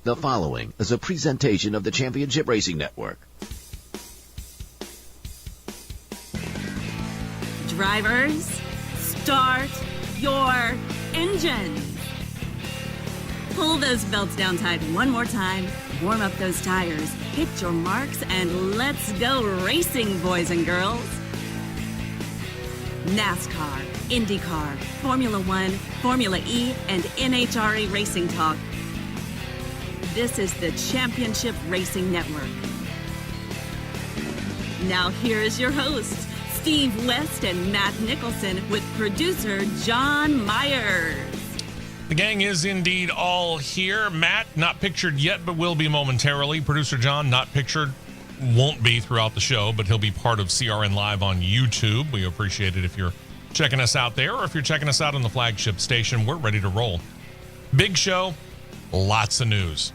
The following is a presentation of the Championship Racing Network. Drivers, start your engines. Pull those belts down tight one more time, warm up those tires, hit your marks, and let's go racing, boys and girls. Nascar, Indycar, Formula One, Formula E, and NHRA Racing Talk. This is the Championship Racing Network. Now here's your hosts, Steve West and Matt Nicholson, with producer John Myers. The gang is indeed all here. Matt, not pictured yet, but will be momentarily. Producer John, not pictured, won't be throughout the show, but he'll be part of CRN Live on YouTube. We appreciate it if you're checking us out there, or if you're checking us out on the flagship station. We're ready to roll. Big show, lots of news.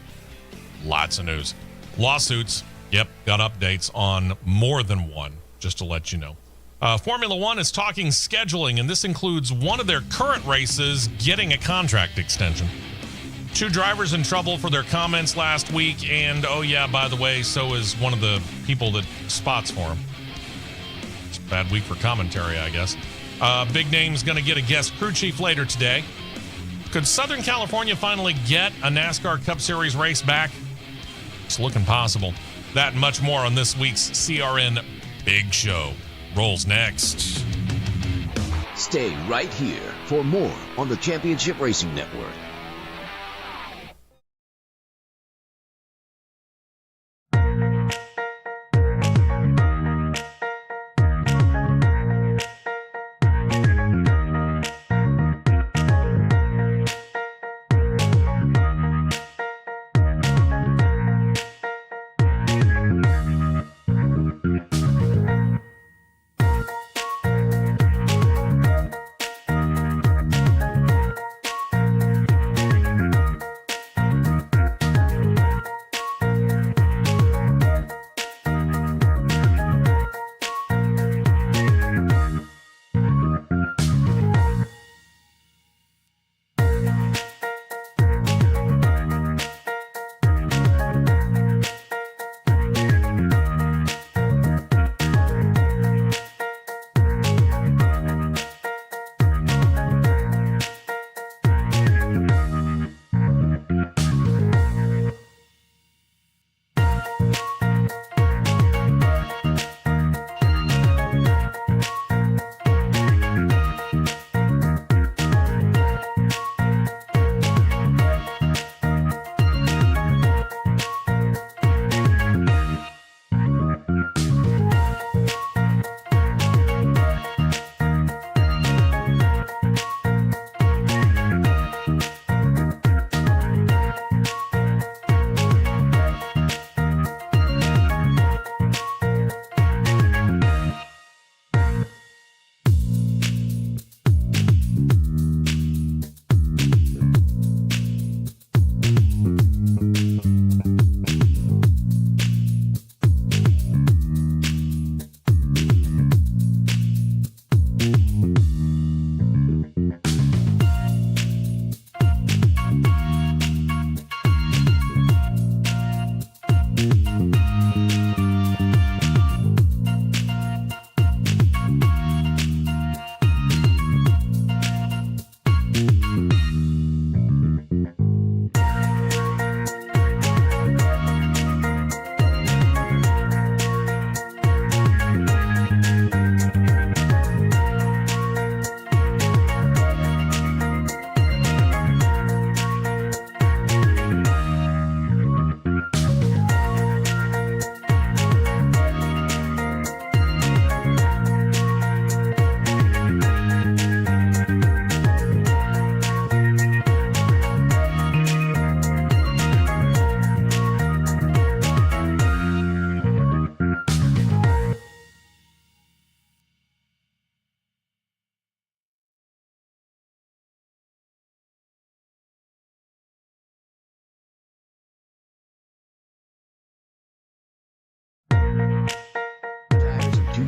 Lots of news. Lawsuits, yep, got updates on more than one, just to let you know. Formula One is talking scheduling, and this includes one of their current races getting a contract extension. Two drivers in trouble for their comments last week, and oh yeah, by the way, so is one of the people that spots for him. It's a bad week for commentary, I guess. Big Name's going to get a guest crew chief later today. Could Southern California finally get a NASCAR Cup Series race back? It's looking possible. That and much more on this week's CRN Big Show. Rolls next. Stay right here for more on the Championship Racing Network.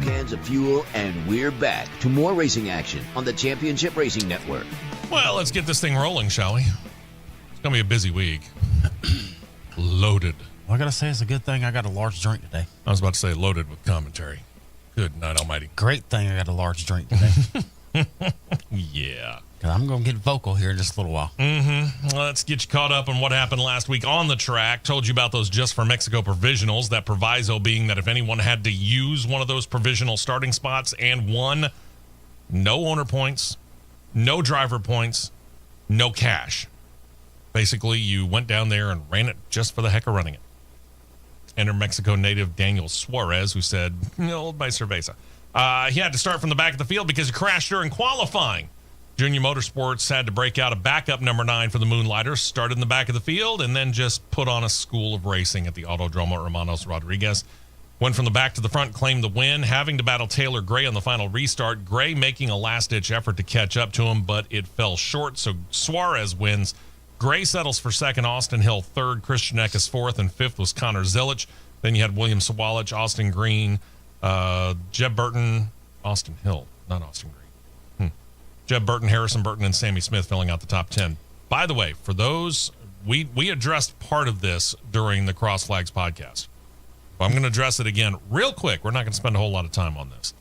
Cans of fuel, and we're back to more racing action on the Championship Racing Network. Well, let's get this thing rolling, shall we? It's going to be a busy week. Loaded. Well, I got to say, it's a good thing I got a large drink today. I was about to say loaded with commentary. Good night, almighty. Great thing I got a large drink today. Yeah. I'm going to get vocal here in just a little while. Let's get you caught up on what happened last week on the track. Told you about those Just for Mexico provisionals. That proviso being that if anyone had to use one of those provisional starting spots and won, no owner points, no driver points, no cash. Basically, you went down there and ran it just for the heck of running it. Enter Mexico native Daniel Suarez, who said, "Hold my cerveza." He had to start from the back of the field because he crashed during qualifying. Junior Motorsports had to break out a backup number 9 for the Moonlighters, started in the back of the field, and then just put on a school of racing at the Autodromo Hermanos Rodriguez. Went from the back to the front, claimed the win, having to battle Taylor Gray on the final restart. Gray making a last-ditch effort to catch up to him, but it fell short, so Suarez wins. Gray settles for second, Austin Hill third, Christian Eckes fourth, and fifth was Connor Zilich. Then you had William Sawalich, Austin Green, Jeb Burton, Austin Hill, not Austin Green. Jeb Burton, Harrison Burton, and Sammy Smith filling out the top 10. By the way, for those, we addressed part of this during the Cross Flags podcast. But I'm going to address it again real quick. We're not going to spend a whole lot of time on this.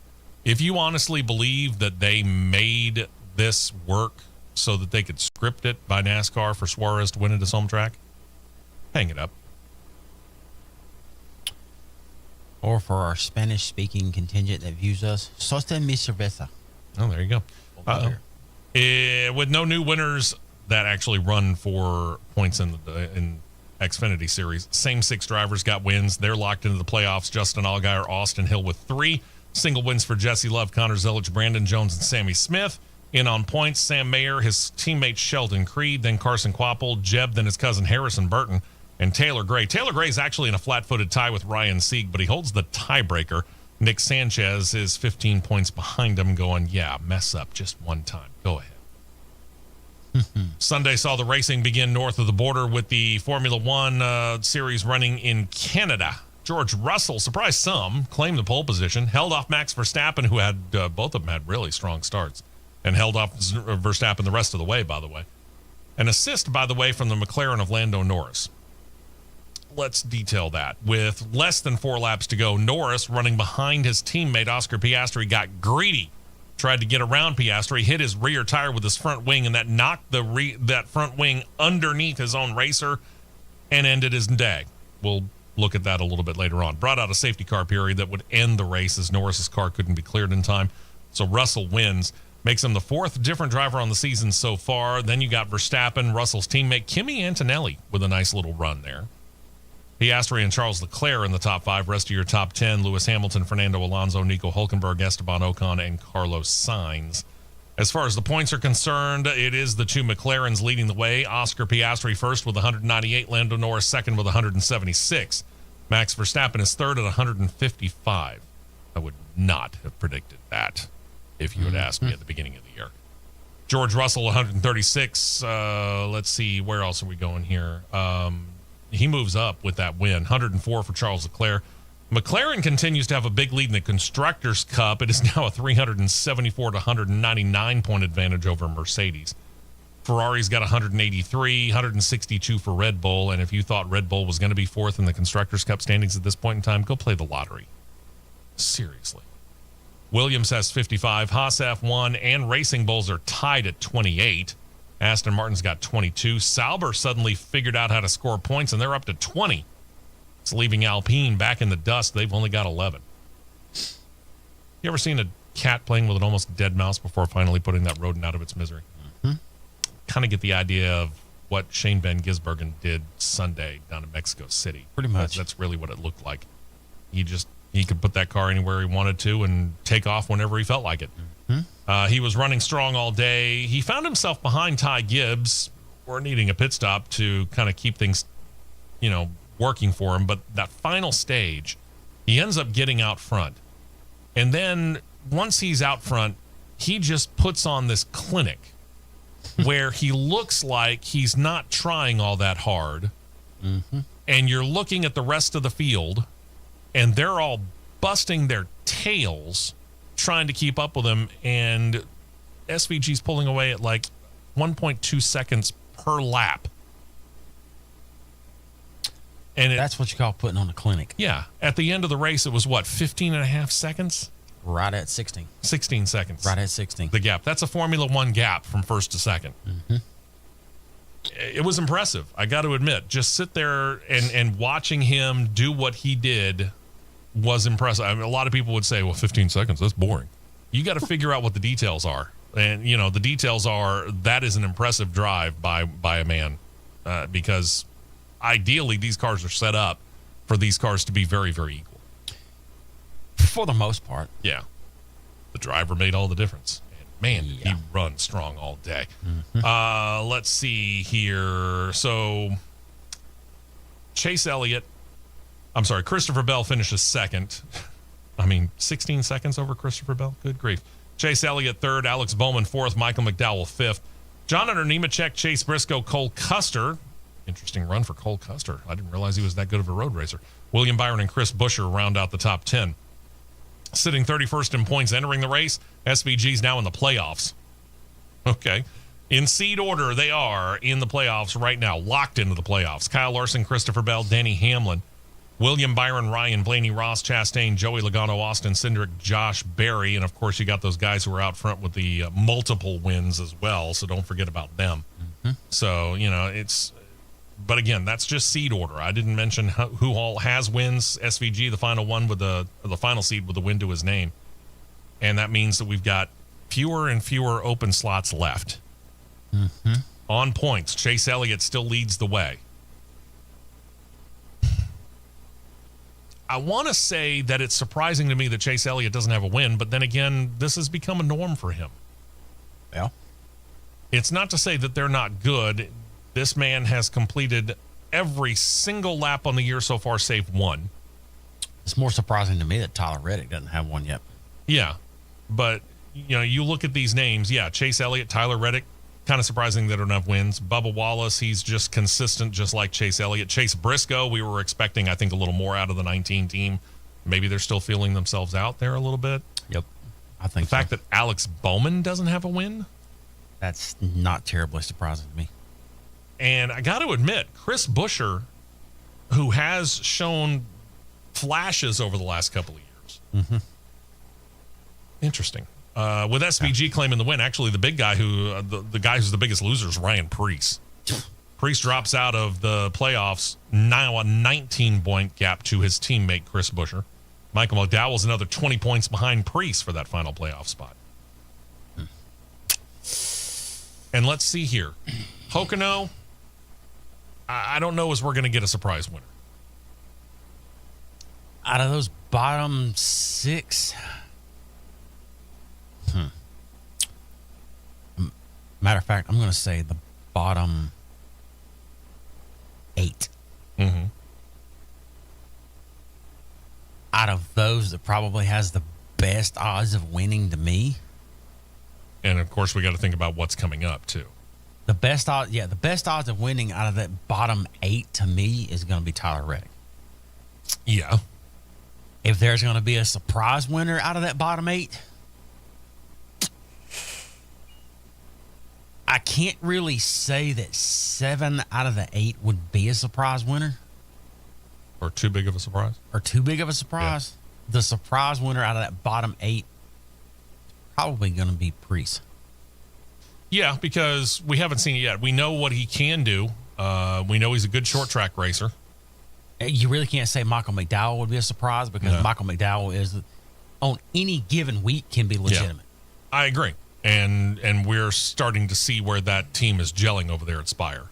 If you honestly believe that they made this work so that they could script it by NASCAR for Suarez to win at his home track, hang it up. Or for our Spanish-speaking contingent that views us, soste mi cerveza. Oh, there you go. With no new winners that actually run for points in Xfinity Series, same 6 drivers got wins. They're locked into the playoffs. Justin Allgaier, Austin Hill with 3. Single wins for Jesse Love, Connor Zilich, Brandon Jones, and Sammy Smith. In on points, Sam Mayer, his teammate Sheldon Creed, then Carson Quapple, Jeb, then his cousin Harrison Burton, and Taylor Gray. Taylor Gray is actually in a flat-footed tie with Ryan Sieg, but he holds the tiebreaker. Nick Sanchez is 15 points behind him, going, yeah, mess up just one time. Go ahead. Sunday saw the racing begin north of the border with the Formula One series running in Canada. George Russell, surprised some, claimed the pole position, held off Max Verstappen, who had, both of them had really strong starts, and held off Verstappen the rest of the way, by the way. An assist, by the way, from the McLaren of Lando Norris. Let's detail that. With less than 4 laps to go, Norris, running behind his teammate Oscar Piastri, got greedy. Tried to get around Piastri, hit his rear tire with his front wing, and that knocked that front wing underneath his own racer and ended his day. We'll look at that a little bit later on. Brought out a safety car period that would end the race as Norris's car couldn't be cleared in time. So Russell wins. Makes him the 4th different driver on the season so far. Then you got Verstappen, Russell's teammate Kimi Antonelli with a nice little run there. Piastri and Charles Leclerc in the top 5. Rest of your top 10, Lewis Hamilton, Fernando Alonso, Nico Hulkenberg, Esteban Ocon, and Carlos Sainz. As far as the points are concerned, it is the 2 McLarens leading the way. Oscar Piastri first with 198, Lando Norris second with 176. Max Verstappen is third at 155. I would not have predicted that if you had asked me at the beginning of the year. George Russell, 136. Let's see, where else are we going here? He moves up with that win. 104 for Charles Leclerc. McLaren continues to have a big lead in the Constructors' Cup. It is now a 374 to 199 point advantage over Mercedes. Ferrari's got 183, 162 for Red Bull. And if you thought Red Bull was going to be 4th in the Constructors' Cup standings at this point in time, go play the lottery. Seriously. Williams has 55. Haas F1 and Racing Bulls are tied at 28. Aston Martin's got 22. Sauber suddenly figured out how to score points, and they're up to 20. It's leaving Alpine back in the dust. They've only got 11. You ever seen a cat playing with an almost dead mouse before finally putting that rodent out of its misery? Kind of get the idea of what Shane Van Gisbergen did Sunday down in Mexico City. Pretty much. That's really what it looked like. He could put that car anywhere he wanted to and take off whenever he felt like it. He was running strong all day. He found himself behind Ty Gibbs. We're needing a pit stop to kind of keep things, working for him. But that final stage, he ends up getting out front. And then once he's out front, he just puts on this clinic where he looks like he's not trying all that hard. And you're looking at the rest of the field, and they're all busting their tails trying to keep up with him, and SVG's pulling away at like 1.2 seconds per lap. And that's what you call putting on a clinic. Yeah. At the end of the race, it was what, 15 and a half seconds? Right at 16. 16 seconds. Right at 16. The gap. That's a Formula One gap from first to second. Mm-hmm. It was impressive. I got to admit, just sit there and watching him do what he did was impressive. I mean, a lot of people would say, well, 15 seconds, that's boring. You got to figure out what the details are. And, you know, the details are that is an impressive drive by a man because ideally these cars are set up for these cars to be very, very equal. For the most part. Yeah. The driver made all the difference. And man, did he run strong all day. Mm-hmm. Let's see here. So Christopher Bell finishes second. 16 seconds over Christopher Bell. Good grief. Chase Elliott third, Alex Bowman fourth, Michael McDowell fifth. John Hunter Nemechek, Chase Briscoe, Cole Custer. Interesting run for Cole Custer. I didn't realize he was that good of a road racer. William Byron and Chris Buescher round out the top 10. Sitting 31st in points entering the race, SVG's now in the playoffs. Okay. In seed order, they are in the playoffs right now, locked into the playoffs. Kyle Larson, Christopher Bell, Danny Hamlin, William Byron, Ryan Blaney, Ross Chastain, Joey Logano, Austin Cindric, Josh Berry, and of course you got those guys who are out front with the multiple wins as well, so don't forget about them. Mm-hmm. So, you know, but again, that's just seed order. I didn't mention who all has wins. SVG, the final one with the final seed with a win to his name. And that means that we've got fewer and fewer open slots left. Mm-hmm. On points, Chase Elliott still leads the way. I want to say that it's surprising to me that Chase Elliott doesn't have a win, but then again, this has become a norm for him. Yeah. It's not to say that they're not good. This man has completed every single lap on the year so far, save one. It's more surprising to me that Tyler Reddick doesn't have one yet. Yeah, but you know, you look at these names. Yeah, Chase Elliott, Tyler Reddick. Kind of surprising they don't have wins. Bubba Wallace, he's just consistent, just like Chase Elliott. Chase Briscoe, we were expecting, I think, a little more out of the 19 team. Maybe they're still feeling themselves out there a little bit. Yep, I think the fact that Alex Bowman doesn't have a win, that's not terribly surprising to me. And I got to admit, Chris Buescher, who has shown flashes over the last couple of years. Mm-hmm. Interesting. With SVG claiming the win, actually the big guy the guy who's the biggest loser is Ryan Preece. Preece drops out of the playoffs, now a 19-point gap to his teammate Chris Buescher. Michael McDowell's another 20 points behind Preece for that final playoff spot. And let's see here. Pocono, I don't know as we're going to get a surprise winner. Out of those bottom six... Matter of fact, I'm going to say the bottom 8. Mm-hmm. Out of those, that probably has the best odds of winning to me. And of course, we got to think about what's coming up too. The best odds of winning out of that bottom 8 to me is going to be Tyler Reddick. Yeah. If there's going to be a surprise winner out of that bottom 8, I can't really say that 7 out of the 8 would be a surprise winner. Or too big of a surprise. Yeah. The surprise winner out of that bottom 8 probably going to be Preece. Yeah, because we haven't seen it yet. We know what he can do. We know he's a good short track racer. You really can't say Michael McDowell would be a surprise because Michael McDowell is, on any given week, can be legitimate. Yeah, I agree. And we're starting to see where that team is gelling over there at Spire.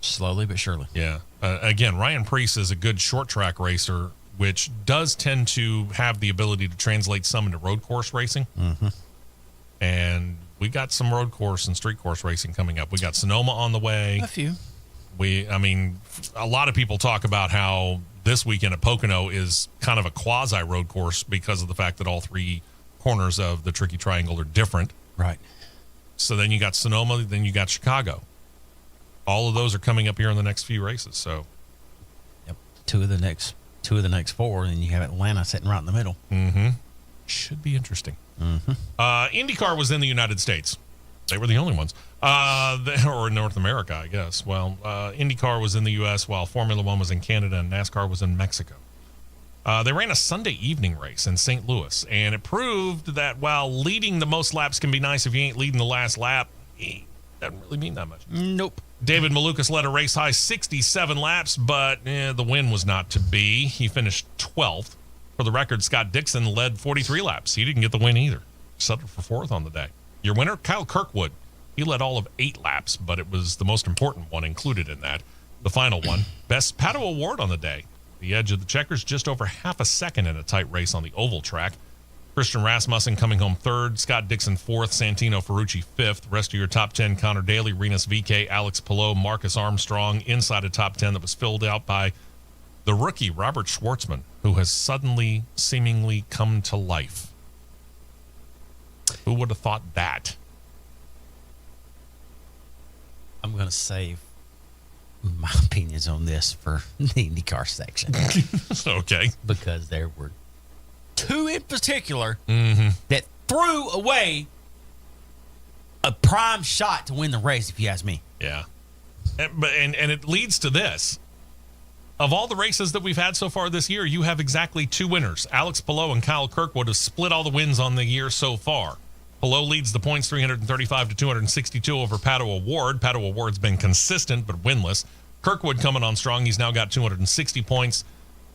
Slowly but surely. Yeah. Again, Ryan Preece is a good short track racer, which does tend to have the ability to translate some into road course racing. Mm-hmm. And we got some road course and street course racing coming up. We got Sonoma on the way. A few. A lot of people talk about how this weekend at Pocono is kind of a quasi road course because of the fact that all 3 corners of the Tricky Triangle are different. Right. So then you got Sonoma, then you got Chicago. All of those are coming up here in the next few races. So, yep, two of the next 4, and you have Atlanta sitting right in the middle. Mm-hmm. Should be interesting. Mm-hmm. IndyCar was in the United States. They were the only ones. Or in North America, I guess. Well, IndyCar was in the U.S., while Formula One was in Canada, and NASCAR was in Mexico. They ran a Sunday evening race in St. Louis, and it proved that while leading the most laps can be nice, if you ain't leading the last lap, it doesn't really mean that much. Nope. David Malukas led a race-high 67 laps, but the win was not to be. He finished 12th. For the record, Scott Dixon led 43 laps. He didn't get the win either. Settled for 4th on the day. Your winner, Kyle Kirkwood. He led all of 8 laps, but it was the most important one included in that. The final one, Best Pato Award on the day. The edge of the checkers, just over half a second in a tight race on the oval track. Christian Rasmussen coming home 3rd, Scott Dixon 4th, Santino Ferrucci 5th. Rest of your top 10, Connor Daly, Renus VK, Alex Palou, Marcus Armstrong. Inside a top 10 that was filled out by the rookie, Robert Schwartzman, who has suddenly, seemingly come to life. Who would have thought that? I'm going to save my opinions on this for the IndyCar section. Okay. Because there were 2 in particular that threw away a prime shot to win the race, if you ask me. Yeah. And it leads to this. Of all the races that we've had so far this year, you have exactly 2 winners. Alex Palou and Kyle Kirkwood have split all the wins on the year so far. Palou leads the points 335 to 262 over Pato Award. Pato Award's been consistent but winless. Kirkwood coming on strong. He's now got 260 points.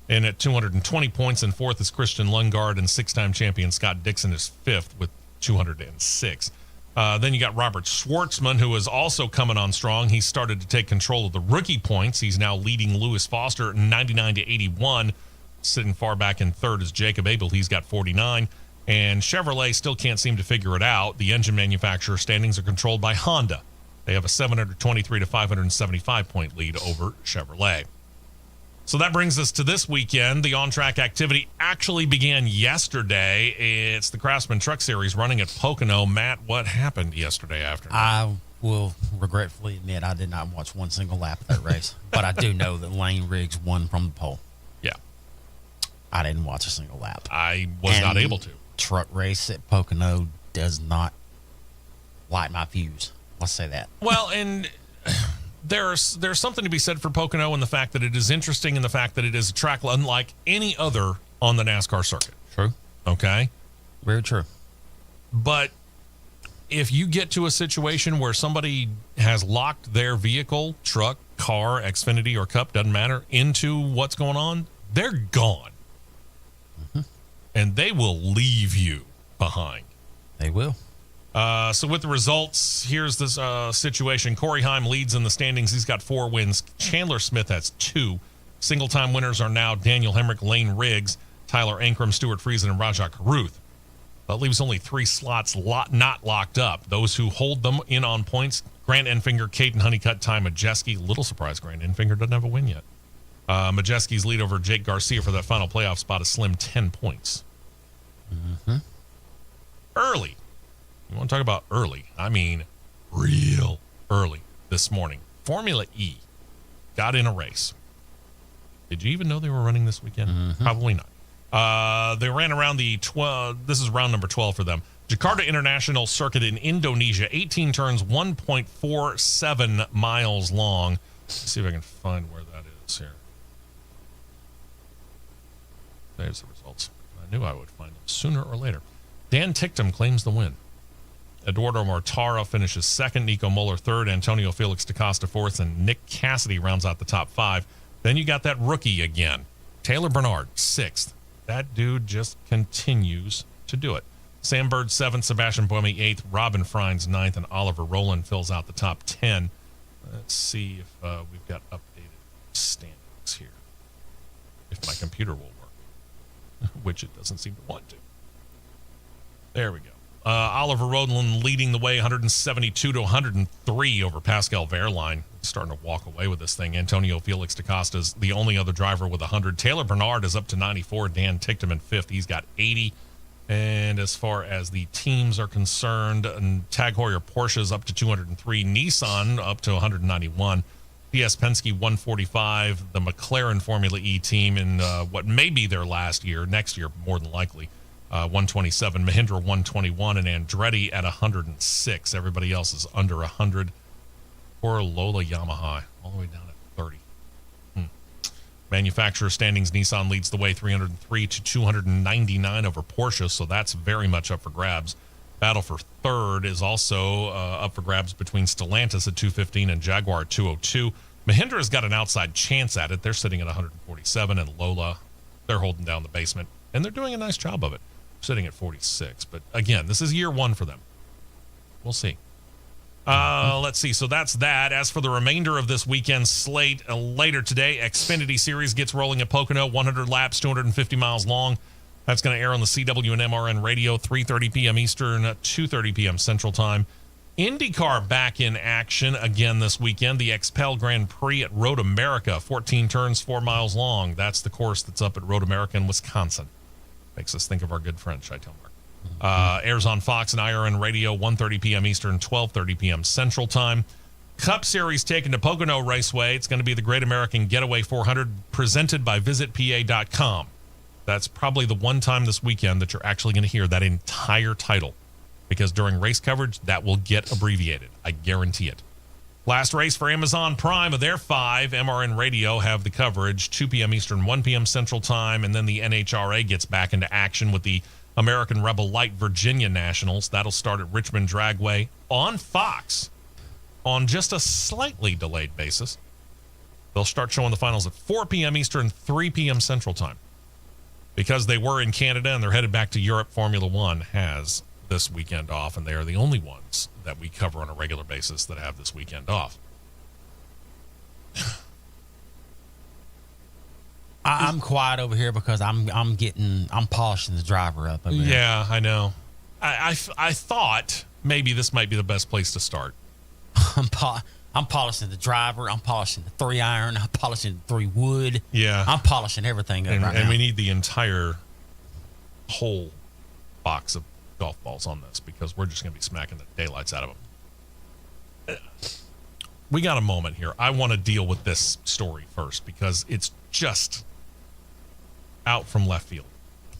And at 220 points in 4th is Christian Lundgaard, and 6-time champion Scott Dixon is 5th with 206. Then you got Robert Schwartzman, who is also coming on strong. He started to take control of the rookie points. He's now leading Lewis Foster 99 to 81. Sitting far back in 3rd is Jacob Abel. He's got 49. And Chevrolet still can't seem to figure it out. The engine manufacturer standings are controlled by Honda. They have a 723 to 575 point lead over Chevrolet. So that brings us to this weekend. The on-track activity actually began yesterday. It's the Craftsman Truck Series running at Pocono. Matt, what happened yesterday afternoon? I will regretfully admit I did not watch one single lap of that race, but I do know that Lane Riggs won from the pole. Yeah. I didn't watch a single lap. I was not able to. Truck race at Pocono does not light my fuse. Let's say that. Well, and there's something to be said for Pocono and the fact that it is interesting and the fact that it is a track unlike any other on the NASCAR circuit. True. Okay? Very true. But if you get to a situation where somebody has locked their vehicle, truck, car, Xfinity, or Cup, doesn't matter, into what's going on, they're gone. And they will leave you behind. They will. So with the results, here's this situation. Corey Heim leads in the standings. He's got 4 wins. Chandler Smith has 2. Single-time winners are now Daniel Hemrick, Lane Riggs, Tyler Ankrum, Stuart Friesen, and Rajah Caruth. That leaves only 3 slots not locked up. Those who hold them in on points, Grant Enfinger, Caden Honeycutt, Ty Majeski. Little surprise Grant Enfinger doesn't have a win yet. Majeski's lead over Jake Garcia for that final playoff spot, a slim 10 points. Early. You want to talk about early? I mean, real early this morning. Formula E got in a race. Did you even know they were running this weekend? Probably not. They ran around the 12. This is round number 12 for them. Jakarta International Circuit in Indonesia. 18 turns, 1.47 miles long. Let's see if I can find where that is here. There's the results. I knew I would find them sooner or later. Dan Ticktum claims the win. Eduardo Mortara finishes 2nd, Nico Muller 3rd, Antonio Felix DaCosta 4th, and Nick Cassidy rounds out the top 5. Then you got that rookie again, Taylor Bernard 6th. That dude just continues to do it. Sam Bird 7th, Sebastian Buemi 8th, Robin Frines 9th, and Oliver Rowland fills out the top 10. Let's see if we've got updated standings here. If my computer will work, which it doesn't seem to want to. There we go. Oliver Rowland leading the way 172 to 103 over Pascal Wehrlein. Starting to walk away with this thing. Antonio Felix DaCosta is the only other driver with 100. Taylor Bernard is up to 94. Dan Ticktum in 5th. He's got 80. And as far as the teams are concerned, Tag Heuer Porsche is up to 203. Nissan up to 191. PS Penske 145. The McLaren Formula E team in what may be their last year, next year more than likely, 127. Mahindra 121, and Andretti at 106. Everybody else is under 100. Poor Lola Yamaha, all the way down at 30. Manufacturer standings, Nissan leads the way 303 to 299 over Porsche, so that's very much up for grabs. Battle for third is also up for grabs between Stellantis at 215 and Jaguar at 202. Mahindra's got an outside chance at it. They're sitting at 147, and Lola, they're holding down the basement, and they're doing a nice job of it, sitting at 46. But again, this is year one for them. We'll see. Let's see. So that's that. As for the remainder of this weekend slate, later today, Xfinity Series gets rolling at Pocono, 100 laps, 250 miles long. That's going to air on the CW and MRN radio, 3:30 p.m. Eastern, 2:30 p.m. Central Time. IndyCar back in action again this weekend. The XPEL Grand Prix at Road America, 14 turns, 4 miles long. That's the course that's up at Road America in Wisconsin. Makes us think of our good friend, Shai Mark. Airs on Fox and IRN Radio, 1:30 p.m. Eastern, 12:30 p.m. Central Time. Cup Series taken to Pocono Raceway. It's going to be the Great American Getaway 400 presented by VisitPA.com. That's probably the one time this weekend that you're actually going to hear that entire title, because during race coverage, that will get abbreviated. I guarantee it. Last race for Amazon Prime of their 5. MRN Radio have the coverage, 2 p.m. Eastern, 1 p.m. Central Time, and then the NHRA gets back into action with the American Rebel Light Virginia Nationals. That'll start at Richmond Dragway on Fox on just a slightly delayed basis. They'll start showing the finals at 4 p.m. Eastern, 3 p.m. Central Time. Because they were in Canada and they're headed back to Europe, Formula One has this weekend off, and they are the only ones that we cover on a regular basis that have this weekend off. I'm quiet over here because I'm polishing the driver up. Yeah, I know. I thought maybe this might be the best place to start. I'm polishing the driver. I'm polishing the 3-iron. I'm polishing the 3-wood. Yeah. I'm polishing everything up right now. And we need the entire whole box of golf balls on this, because we're just going to be smacking the daylights out of them. We got a moment here. I want to deal with this story first because it's just out from left field.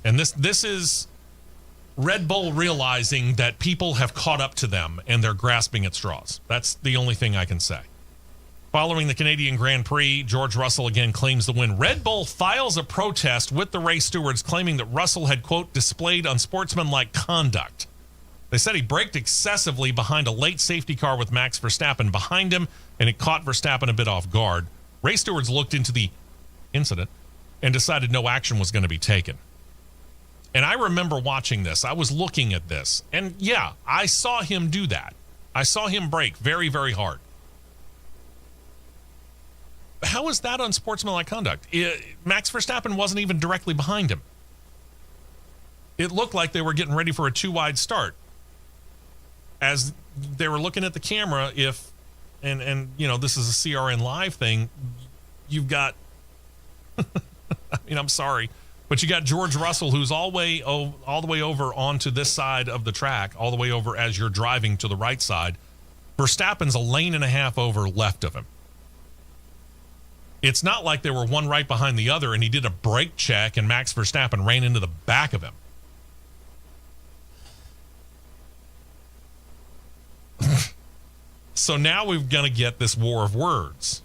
And this is Red Bull realizing that people have caught up to them and they're grasping at straws. That's the only thing I can say. Following the Canadian Grand Prix, George Russell again claims the win. Red Bull files a protest with the race stewards claiming that Russell had, quote, displayed unsportsmanlike conduct. They said he braked excessively behind a late safety car with Max Verstappen behind him, and it caught Verstappen a bit off guard. Race stewards looked into the incident and decided no action was going to be taken. And I remember watching this. I was looking at this. And yeah, I saw him do that. I saw him brake very, very hard. How is that unsportsmanlike conduct? Max Verstappen wasn't even directly behind him. It looked like they were getting ready for a 2-wide start. As they were looking at the camera, and you know, this is a CRN live thing, you've got, I mean, I'm sorry, but you got George Russell, who's all the way over onto this side of the track, all the way over as you're driving to the right side. Verstappen's a lane and a half over left of him. It's not like they were one right behind the other and he did a brake check and Max Verstappen ran into the back of him. So now we're going to get this war of words.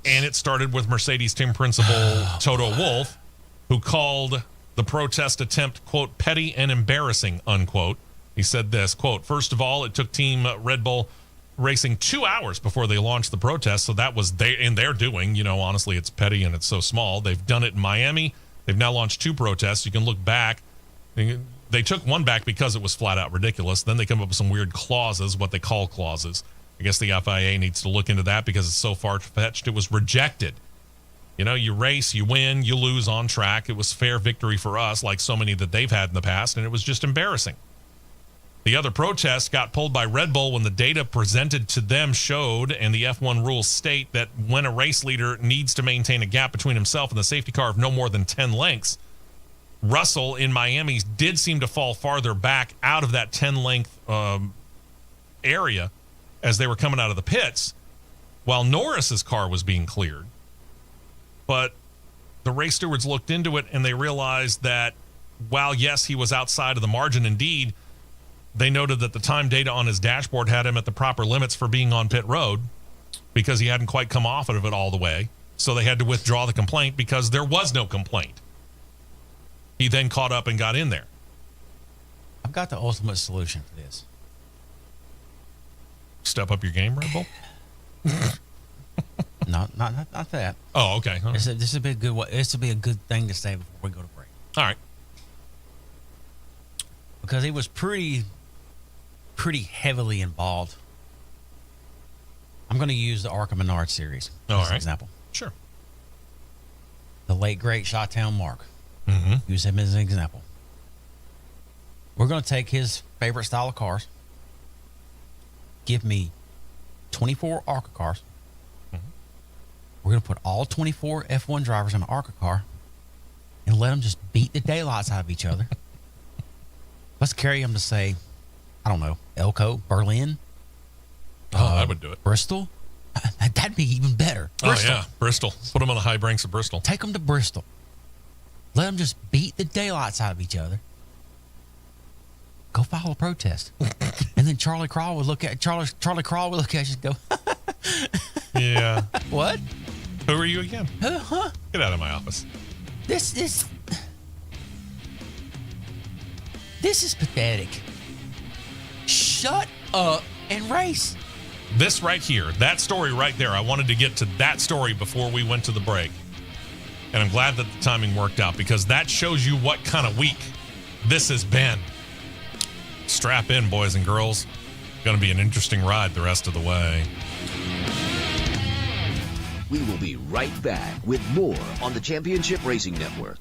And it started with Mercedes team principal Toto Wolff, who called the protest attempt, quote, petty and embarrassing, unquote. He said this, quote, first of all, it took Team Red Bull Racing 2 hours before they launched the protest, so that was in their doing. You know, honestly, it's petty and it's so small. They've done it in Miami. They've now launched 2 protests. You can look back. They took one back because it was flat out ridiculous. Then they come up with some weird clauses, what they call clauses. I guess the FIA needs to look into that because it's so far-fetched. It was rejected. You know, you race, you win, you lose on track. It was fair victory for us, like so many that they've had in the past, and it was just embarrassing. The other protests got pulled by Red Bull when the data presented to them showed, and the F1 rules state that when a race leader needs to maintain a gap between himself and the safety car of no more than 10 lengths, Russell in Miami did seem to fall farther back out of that 10-length area as they were coming out of the pits, while Norris's car was being cleared. But the race stewards looked into it, and they realized that while, yes, he was outside of the margin, indeed, they noted that the time data on his dashboard had him at the proper limits for being on pit road because he hadn't quite come off of it all the way. So they had to withdraw the complaint because there was no complaint. He then caught up and got in there. I've got the ultimate solution for this. Step up your game, Red Bull? Not that. Oh, okay. All right. This would be a good one. This would be a good thing to say before we go to break. All right. Because he was pretty heavily involved. I'm going to use the Arkham Menard series as an example. Sure. The late, great Chi-Town Mark. Mm-hmm. Use him as an example. We're going to take his favorite style of cars. Give me 24 ARCA cars. Mm-hmm. We're going to put all 24 F1 drivers in an ARCA car and let them just beat the daylights out of each other. Let's carry them to, say, I don't know, Elko, Berlin. That would do it. Bristol. That'd be even better. Bristol. Oh, yeah. Bristol. Put them on the high ranks of Bristol. Take them to Bristol. Let them just beat the daylights out of each other. Go file a protest. And then Charlie Crawl would look at you and go, Yeah. what? Who are you again? Huh? Get out of my office. This is pathetic. Shut up and race. This right here, that story right there, I wanted to get to that story before we went to the break. And I'm glad that the timing worked out because that shows you what kind of week this has been. Strap in, boys and girls. Going to be an interesting ride the rest of the way. We will be right back with more on the Championship Racing Network.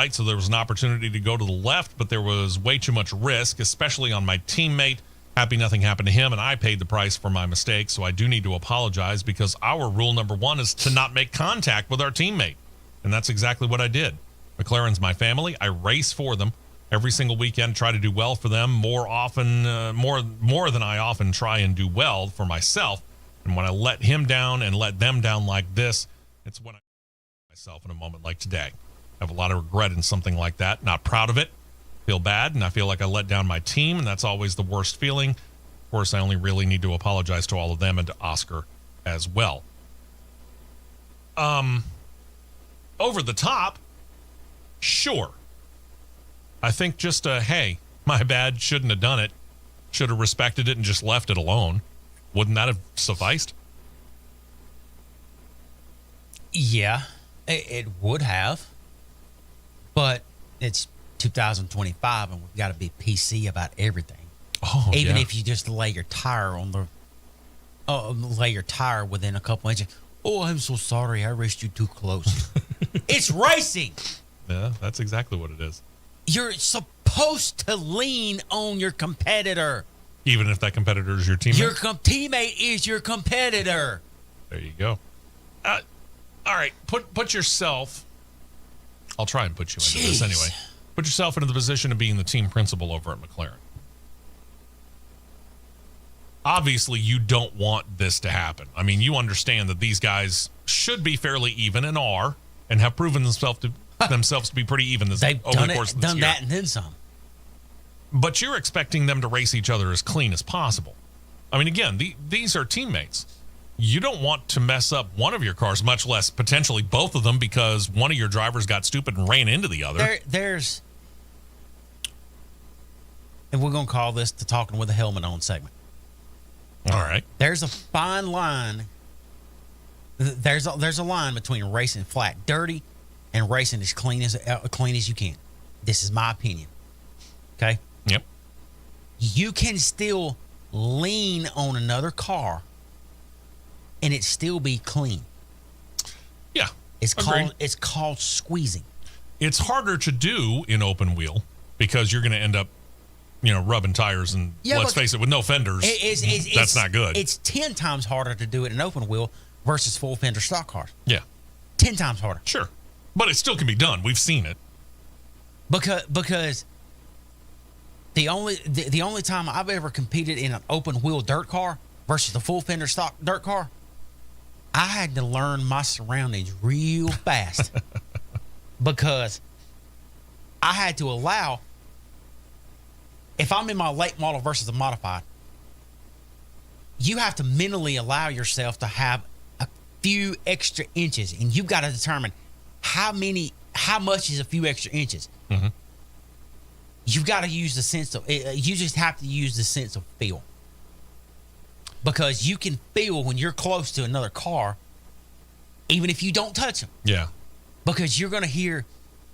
right, so there was an opportunity to go to the left, but there was way too much risk, especially on my teammate. Happy nothing happened to him, and I paid the price for my mistake, so I do need to apologize because our rule number 1 is to not make contact with our teammate, and that's exactly what I did. McLaren's my family. I race for them every single weekend, try to do well for them more than I often try and do well for myself. And when I let him down and let them down like this, it's when I myself in a moment like today. I have a lot of regret in something like that. Not proud of it. Feel bad, and I feel like I let down my team, and that's always the worst feeling. Of course, I only really need to apologize to all of them and to Oscar as well. Over the top, sure. I think just hey, my bad, shouldn't have done it. Should have respected it and just left it alone. Wouldn't that have sufficed? Yeah, it would have. But it's 2025 and we've got to be PC about everything. Oh, even yeah. if you just lay your tire within a couple inches. Oh, I'm so sorry, I raced you too close. It's racing. Yeah, that's exactly what it is. You're supposed to lean on your competitor. Even if that competitor is your teammate? Your teammate is your competitor. There you go. All right, put yourself. I'll try and put you into this anyway. Put yourself into the position of being the team principal over at McLaren. Obviously, you don't want this to happen. I mean, you understand that these guys should be fairly even and are, and have proven themselves to be pretty even over the course of this year. Done that and then some. But you're expecting them to race each other as clean as possible. I mean, again, these are teammates. You don't want to mess up one of your cars, much less potentially both of them, because one of your drivers got stupid and ran into the other. And we're going to call this the talking with a helmet on segment. All right. There's a fine line. There's a line between racing flat dirty and racing as clean as you can. This is my opinion. Okay? Yep. You can still lean on another car and it still be clean. Yeah. It's called squeezing. It's harder to do in open wheel because you're going to end up, rubbing tires and let's face it, with no fenders, that's not good. It's 10 times harder to do it in open wheel versus full fender stock cars. Yeah. 10 times harder. Sure. But it still can be done. We've seen it. Because the only time I've ever competed in an open wheel dirt car versus the full fender stock dirt car, I had to learn my surroundings real fast because I had to allow, if I'm in my late model versus a modified, you have to mentally allow yourself to have a few extra inches, and you've got to determine how much is a few extra inches. Mm-hmm. You've got to use the sense of, you just have to use the sense of feel. Because you can feel when you're close to another car, even if you don't touch them. Yeah. Because you're gonna hear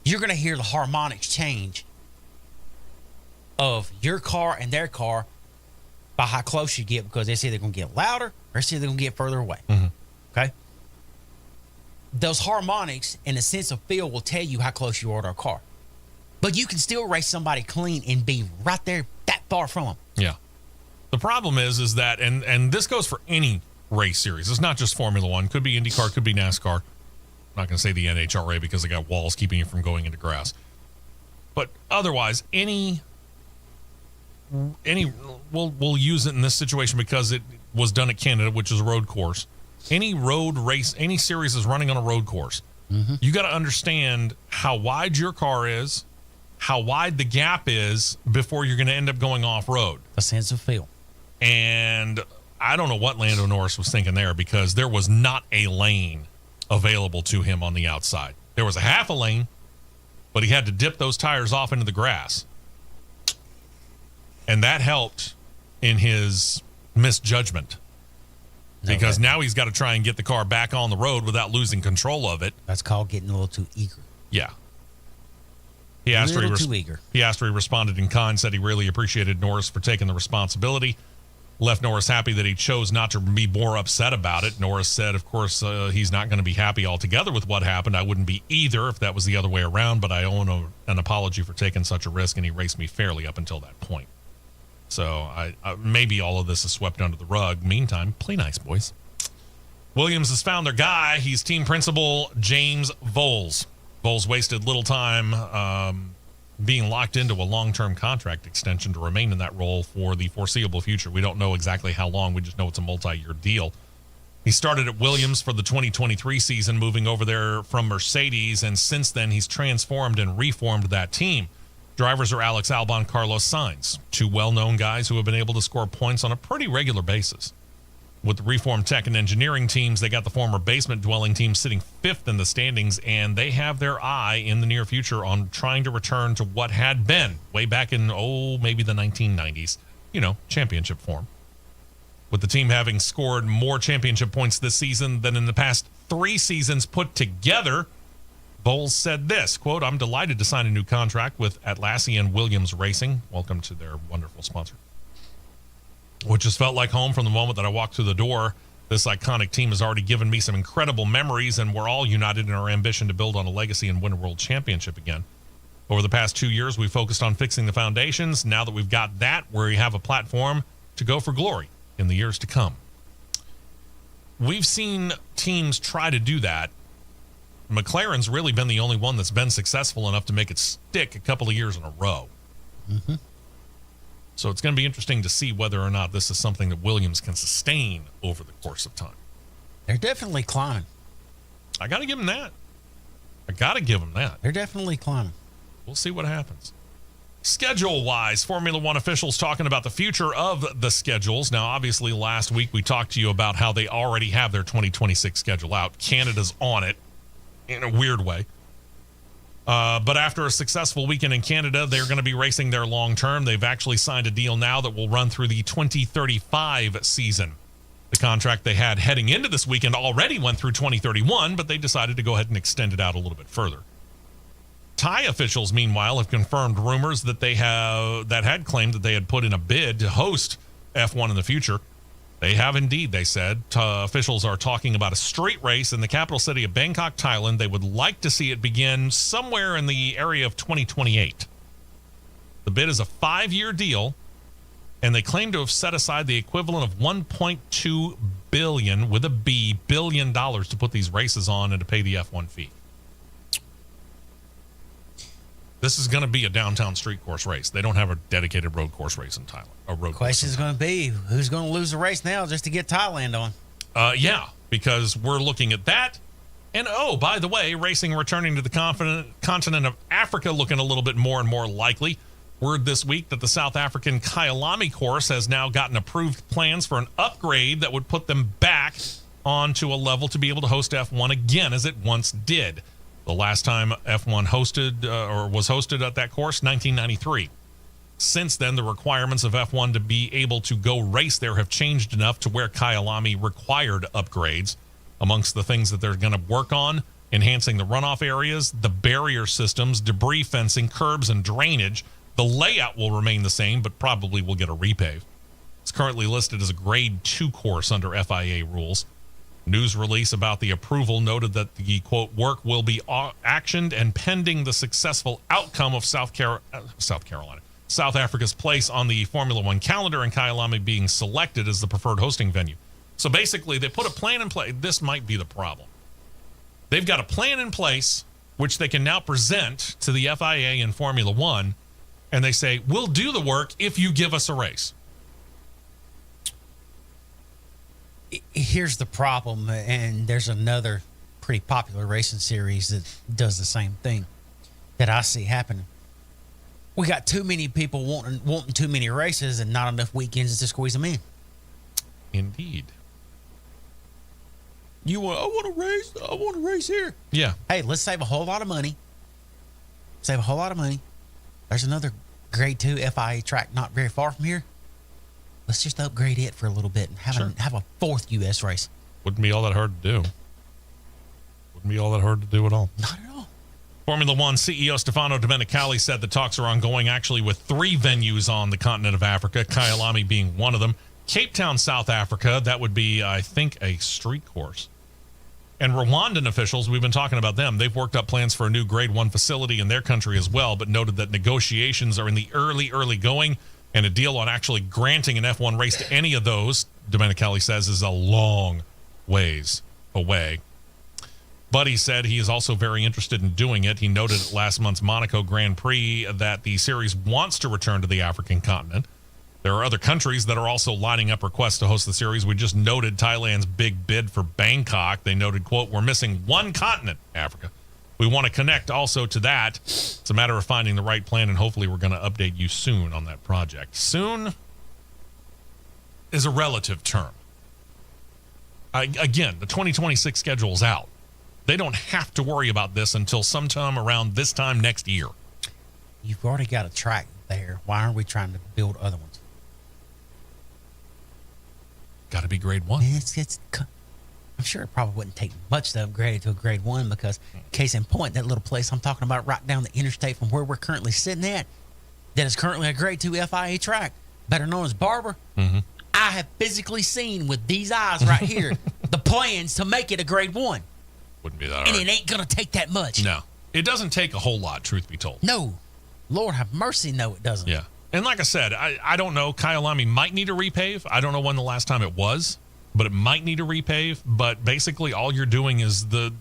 the harmonics change of your car and their car by how close you get, because they're gonna get louder or they're gonna get further away. Mm-hmm. Okay. Those harmonics and the sense of feel will tell you how close you are to a car. But you can still race somebody clean and be right there that far from them. Yeah. The problem is that, and this goes for any race series. It's not just Formula One. Could be IndyCar, could be NASCAR. I'm not going to say the NHRA because they got walls keeping you from going into grass. But otherwise, any we'll use it in this situation because it was done at Canada, which is a road course. Any road race, any series is running on a road course. Mm-hmm. You got to understand how wide your car is, how wide the gap is before you're going to end up going off-road. A sense of feel. And I don't know what Lando Norris was thinking there, because there was not a lane available to him on the outside. There was a half a lane, but he had to dip those tires off into the grass. And that helped in his misjudgment. Because now he's got to try and get the car back on the road without losing control of it. That's called getting a little too eager. Yeah. He asked where he responded in kind, said he really appreciated Norris for taking the responsibility. left Norris happy that he chose not to be more upset about it. Norris said, of course, he's not going to be happy altogether with what happened. I wouldn't be either if that was the other way around, but I owe an apology for taking such a risk, and he raced me fairly up until that point. So I maybe all of this is swept under the rug. Meantime, play nice, boys. Williams has found their guy. He's team principal James Voles. Voles wasted little time being locked into a long-term contract extension to remain in that role for the foreseeable future. We don't know exactly how long. We just know it's a multi-year deal. He started at Williams for the 2023 season, moving over there from Mercedes, and since then he's transformed and reformed that team. Drivers are Alex Albon, Carlos Sainz, two well-known guys who have been able to score points on a pretty regular basis. With the reformed tech and engineering teams, they got the former basement-dwelling team sitting fifth in the standings, and they have their eye in the near future on trying to return to what had been way back in, maybe the 1990s, championship form. With the team having scored more championship points this season than in the past 3 seasons put together, Bowles said this, quote, "I'm delighted to sign a new contract with Atlassian Williams Racing." Welcome to their wonderful sponsor. "Which has felt like home from the moment that I walked through the door. This iconic team has already given me some incredible memories, and we're all united in our ambition to build on a legacy and win a world championship again. Over the past 2 years, we focused on fixing the foundations. Now that we've got that, we have a platform to go for glory in the years to come." We've seen teams try to do that. McLaren's really been the only one that's been successful enough to make it stick a couple of years in a row. Mm-hmm. So it's going to be interesting to see whether or not this is something that Williams can sustain over the course of time. They're definitely climbing. I got to give them that. They're definitely climbing. We'll see what happens. Schedule-wise, Formula One officials talking about the future of the schedules. Now, obviously, last week we talked to you about how they already have their 2026 schedule out. Canada's on it in a weird way. But after a successful weekend in Canada, they're going to be racing their long-term. They've actually signed a deal now that will run through the 2035 season. The contract they had heading into this weekend already went through 2031, but they decided to go ahead and extend it out a little bit further. Thai officials, meanwhile, have confirmed rumors that that had claimed that they had put in a bid to host F1 in the future. They have indeed, they said. Officials are talking about a street race in the capital city of Bangkok, Thailand. They would like to see it begin somewhere in the area of 2028. The bid is a 5-year deal, and they claim to have set aside the equivalent of $1.2 billion, with a B, billion dollars to put these races on and to pay the F1 fee. This is going to be a downtown street course race. They don't have a dedicated road course race in Thailand. The question is going to be, who's going to lose the race now just to get Thailand on? Yeah, because we're looking at that. And, by the way, racing returning to the continent of Africa looking a little bit more and more likely. Word this week that the South African Kyalami course has now gotten approved plans for an upgrade that would put them back onto a level to be able to host F1 again as it once did. The last time F1 was hosted at that course, 1993. Since then, the requirements of F1 to be able to go race there have changed enough to where Kyalami required upgrades. Amongst the things that they're going to work on, enhancing the runoff areas, the barrier systems, debris fencing, curbs, and drainage. The layout will remain the same, but probably will get a repave. It's currently listed as a Grade 2 course under FIA rules. News release about the approval noted that the, quote, work will be actioned and pending the successful outcome of South Africa's place on the Formula One calendar and Kyalami being selected as the preferred hosting venue. So basically, they put a plan in place. This might be the problem. They've got a plan in place, which they can now present to the FIA and Formula One, and they say, we'll do the work if you give us a race. Here's the problem, and there's another pretty popular racing series that does the same thing that I see happening. We got too many people wanting too many races and not enough weekends to squeeze them in. Indeed. I want to race here. Yeah. Hey, let's save a whole lot of money. There's another Grade 2 FIA track not very far from here. Let's just upgrade it for a little bit and have a 4th U.S. race. Wouldn't be all that hard to do. At all. Not at all. Formula One CEO Stefano Domenicali said the talks are ongoing actually with 3 venues on the continent of Africa, Kyalami being one of them. Cape Town, South Africa, that would be, I think, a street course. And Rwandan officials, we've been talking about them. They've worked up plans for a new Grade 1 facility in their country as well, but noted that negotiations are in the early going, and a deal on actually granting an F1 race to any of those, Domenicali says, is a long ways away. But he said he is also very interested in doing it. He noted at last month's Monaco Grand Prix that the series wants to return to the African continent. There are other countries that are also lining up requests to host the series. We just noted Thailand's big bid for Bangkok. They noted, quote, "We're missing one continent, Africa. We want to connect also to that. It's a matter of finding the right plan, and hopefully we're going to update you soon on that project." Soon is a relative term. Again, the 2026 schedule is out. They don't have to worry about this until sometime around this time next year. You've already got a track there. Why aren't we trying to build other ones? Got to be Grade 1. I'm sure it probably wouldn't take much to upgrade it to a Grade 1 because, case in point, that little place I'm talking about right down the interstate from where we're currently sitting at, that is currently a Grade 2 FIA track, better known as Barber. Mm-hmm. I have physically seen with these eyes right here the plans to make it a Grade 1. Wouldn't be that And hard. it ain't going to take that much. No. It doesn't take a whole lot, truth be told. No. Lord have mercy, no, it doesn't. Yeah. And like I said, I don't know. Kyalami might need a repave. I don't know when the last time it was, but it might need a repave. But basically, all you're doing is the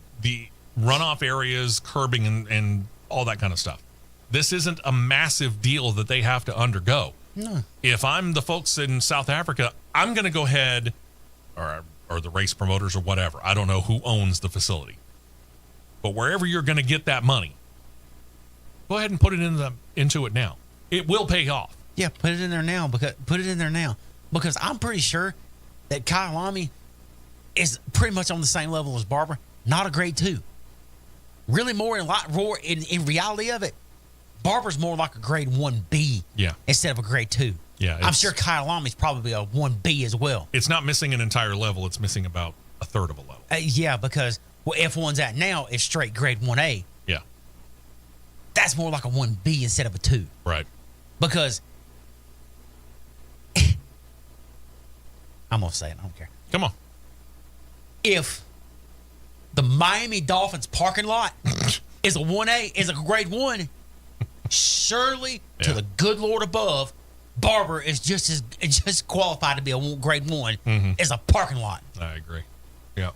runoff areas, curbing, and all that kind of stuff. This isn't a massive deal that they have to undergo. No. If I'm the folks in South Africa, I'm going to go ahead, or the race promoters or whatever. I don't know who owns the facility. But wherever you're going to get that money, go ahead and put it into it now. It will pay off. Yeah, put it in there now because I'm pretty sure that Kyalami is pretty much on the same level as Barber, not a Grade 2. Really more in reality of it, Barber's more like a Grade 1B instead of a Grade 2. Yeah, I'm sure Kyalami's probably a 1B as well. It's not missing an entire level. It's missing about a third of a level. Yeah, because where F1's at now is straight Grade 1A. Yeah. That's more like a 1B instead of a 2. Right. Because I'm going to say it. I don't care. Come on. If the Miami Dolphins parking lot is a 1A, is a Grade 1, surely to the good Lord above, Barber is just qualified to be a Grade 1 as a parking lot. I agree. Yeah.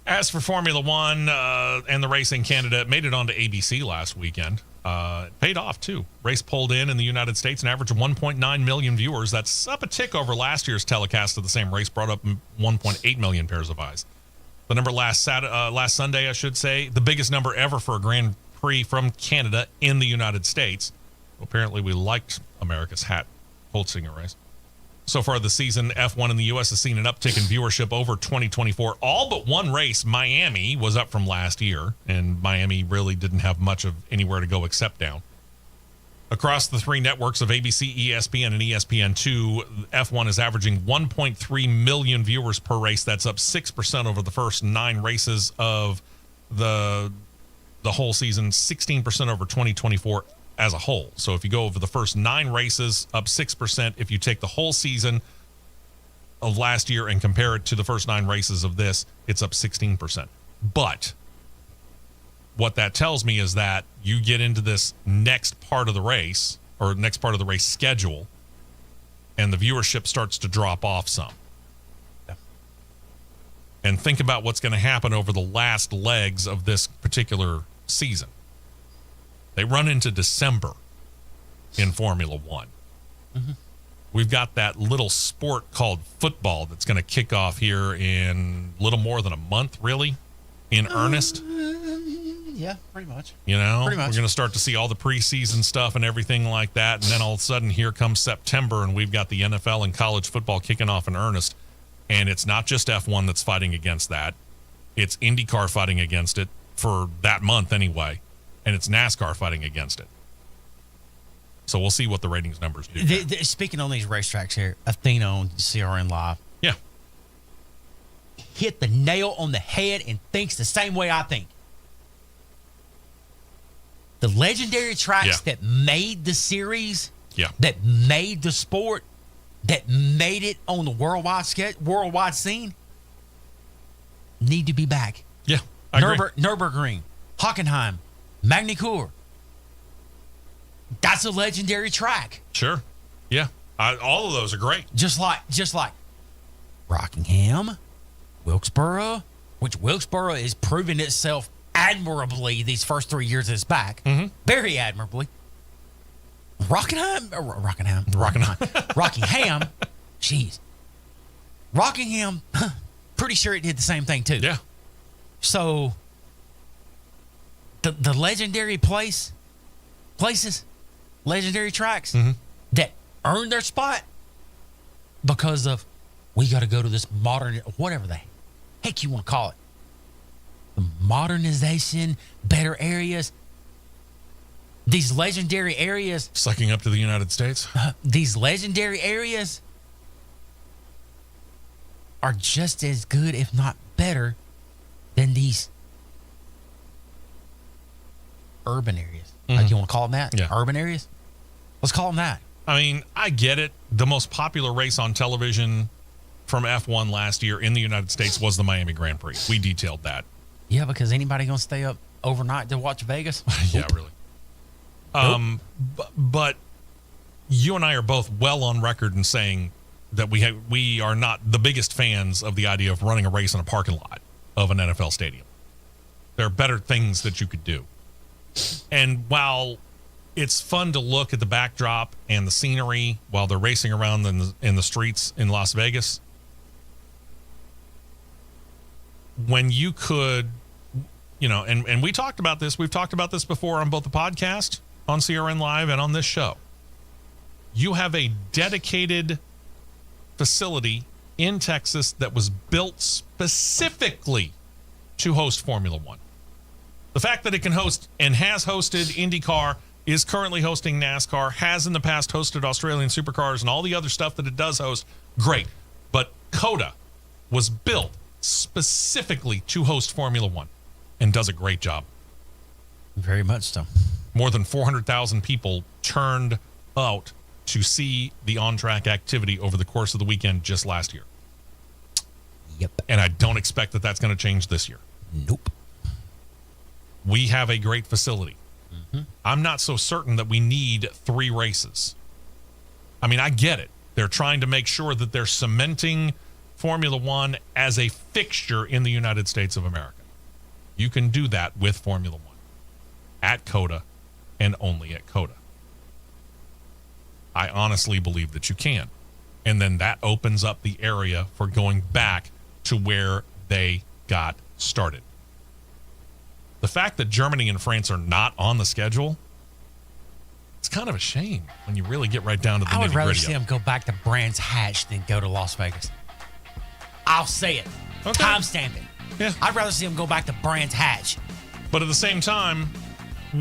As for Formula One and the race in Canada, it made it onto ABC last weekend. It paid off, too. Race pulled in the United States, an average of 1.9 million viewers. That's up a tick over last year's telecast of the same race, brought up 1.8 million pairs of eyes. The number last Sunday, I should say, the biggest number ever for a Grand Prix from Canada in the United States. Apparently, we liked America's Hat Holtzinger race. So far this season, F1 in the U.S. has seen an uptick in viewership over 2024. All but one race, Miami, was up from last year, and Miami really didn't have much of anywhere to go except down. Across the three networks of ABC, ESPN, and ESPN2, F1 is averaging 1.3 million viewers per race. That's up 6% over the first 9 races of the whole season, 16% over 2024 as a whole. So if you go over the first 9 races, up 6%. If you take the whole season of last year and compare it to the first 9 races of this, it's up 16%. But what that tells me is that you get into this next part of the race, or next part of the race schedule, and the viewership starts to drop off some. Yeah. And think about what's going to happen over the last legs of this particular season. They run into December in Formula One. Mm-hmm. We've got that little sport called football that's going to kick off here in a little more than a month, really, in earnest. Yeah, pretty much. You know, Pretty much. We're going to start to see all the preseason stuff and everything like that. And then all of a sudden, here comes September, and we've got the NFL and college football kicking off in earnest. And it's not just F1 that's fighting against that. It's Indycar fighting against it for that month anyway. And it's NASCAR fighting against it. So we'll see what the ratings numbers do. Speaking on these racetracks here, Athena on CRN Live. Yeah. Hit the nail on the head and thinks the same way I think. The legendary tracks that made the series, that made the sport, that made it on the worldwide scene need to be back. Yeah, I agree. Nürburgring, Hockenheim, Magny-Cours. That's a legendary track. Sure. Yeah. All of those are great. Just like Rockingham, Wilkesboro, which Wilkesboro is proving itself admirably these first 3 years it's back. Mm-hmm. Very admirably. Rockingham. Jeez. Rockingham, pretty sure it did the same thing too. Yeah. So the legendary places, legendary tracks that earned their spot because of we got to go to this modern, whatever the heck you want to call it. The modernization, better areas. These legendary areas. Sucking up to the United States. These legendary areas are just as good, if not better, than these urban areas. Like you want to call them that? Yeah. Urban areas? Let's call them that. I mean, I get it. The most popular race on television from F1 last year in the United States was the Miami Grand Prix. We detailed that. Yeah, because anybody going to stay up overnight to watch Vegas? Yeah, really. But you and I are both well on record in saying that we are not the biggest fans of the idea of running a race in a parking lot of an NFL stadium. There are better things that you could do. And while it's fun to look at the backdrop and the scenery while they're racing around in the streets in Las Vegas, when you could, and we talked about this. We've talked about this before on both the podcast, on CRN Live, and on this show. You have a dedicated facility in Texas that was built specifically to host Formula One. The fact that it can host and has hosted IndyCar, is currently hosting NASCAR, has in the past hosted Australian Supercars and all the other stuff that it does host, great. But COTA was built specifically to host Formula One and does a great job. Very much so. More than 400,000 people turned out to see the on-track activity over the course of the weekend just last year. Yep. And I don't expect that that's going to change this year. Nope. We have a great facility. I'm not so certain that we need 3 races. I mean, I get it. They're trying to make sure that they're cementing Formula One as a fixture in the United States of America. You can do that with Formula One at COTA and only at COTA. I honestly believe that you can. And then that opens up the area for going back to where they got started. The fact that Germany and France are not on the schedule, it's kind of a shame when you really get right down to the nitty-gritty. I would rather see them go back to Brands Hatch than go to Las Vegas. I'll say it. Okay. Timestamp it. Yeah. I'd rather see them go back to Brands Hatch. But at the same time,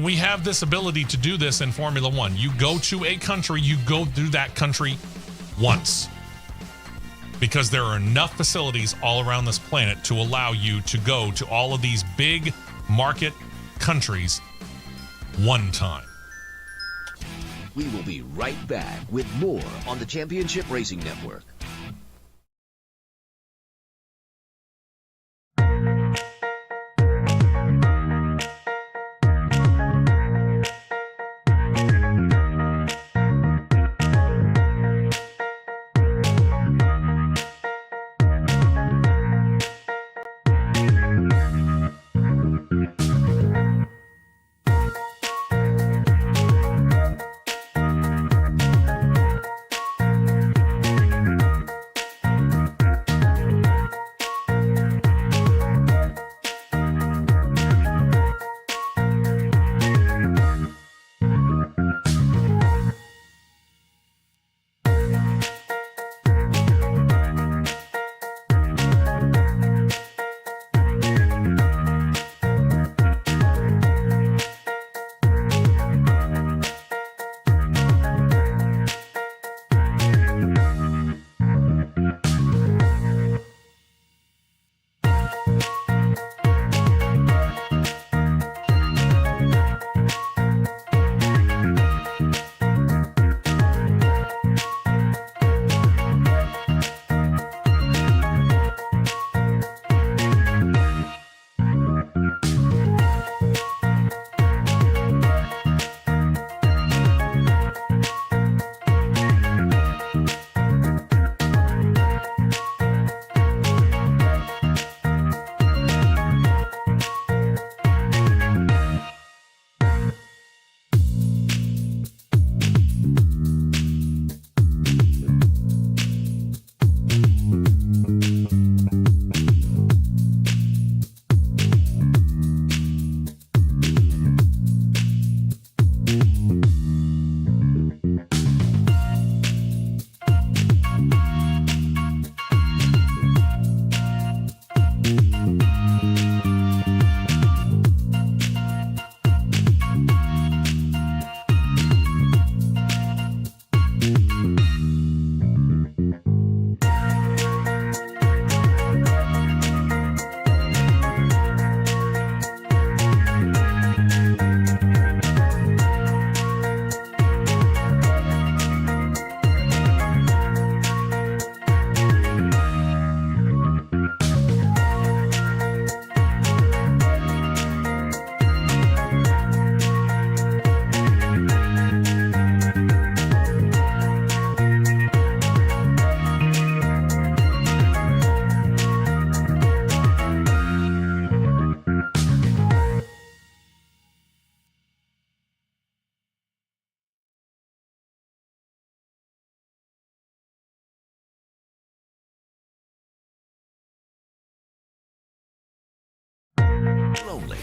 we have this ability to do this in Formula One. You go to a country, you go through that country once. Because there are enough facilities all around this planet to allow you to go to all of these big market countries one time. We will be right back with more on the Championship Racing Network.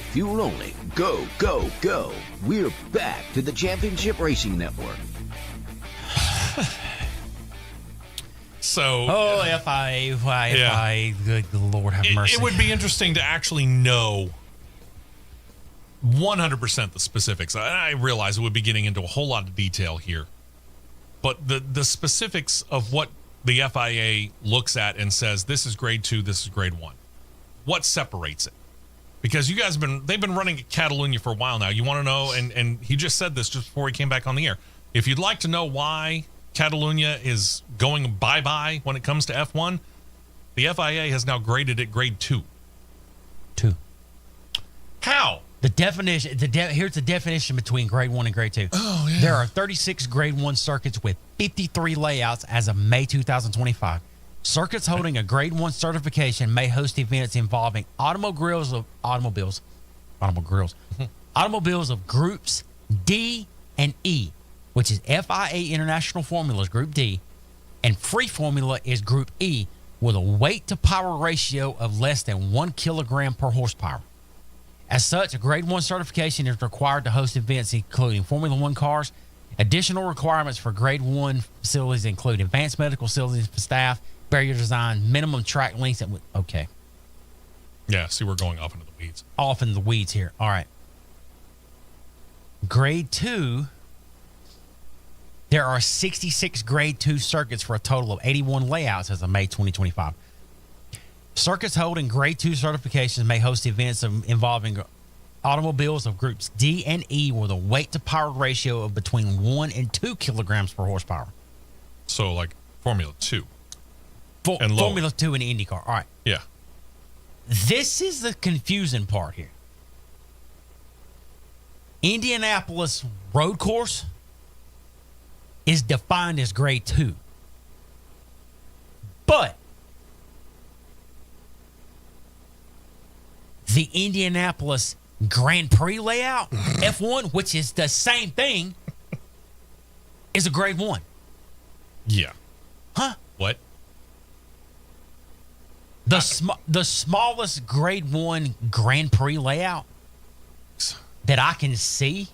fuel only. Go, go, go. We're back to the Championship Racing Network. So, FIA, good Lord have mercy. It would be interesting to actually know 100% the specifics. I realize it would be getting into a whole lot of detail here, but the specifics of what the FIA looks at and says, this is grade 2, this is grade 1. What separates it? Because you guys they've been running at Catalunya for a while now. You want to know, and he just said this just before he came back on the air. If you'd like to know why Catalunya is going bye-bye when it comes to F1, the FIA has now graded it grade 2. 2. How? The definition, here's the definition between grade 1 and grade 2. Oh, yeah. There are 36 grade 1 circuits with 53 layouts as of May 2025. Circuits holding a grade 1 certification may host events involving automobiles of groups D and E, which is FIA International Formulas Group D, and Free Formula is Group E, with a weight to power ratio of less than 1 kilogram per horsepower. As such, a grade 1 certification is required to host events including Formula 1 cars. Additional requirements for grade 1 facilities include advanced medical facilities for staff, barrier design, minimum track lengths. Okay. Yeah, see, we're going off into the weeds. Off in the weeds here. All right. Grade 2, there are 66 grade 2 circuits for a total of 81 layouts as of May 2025. Circuits holding grade 2 certifications may host events involving automobiles of groups D and E with a weight to power ratio of between 1 and 2 kilograms per horsepower. So, like Formula 2. And lower. Formula 2 and Indycar. All right. Yeah. This is the confusing part here. Indianapolis road course is defined as grade 2. But the Indianapolis Grand Prix layout, F1, which is the same thing, is a grade 1. Yeah. Huh? What? The smallest grade 1 Grand Prix layout that I can see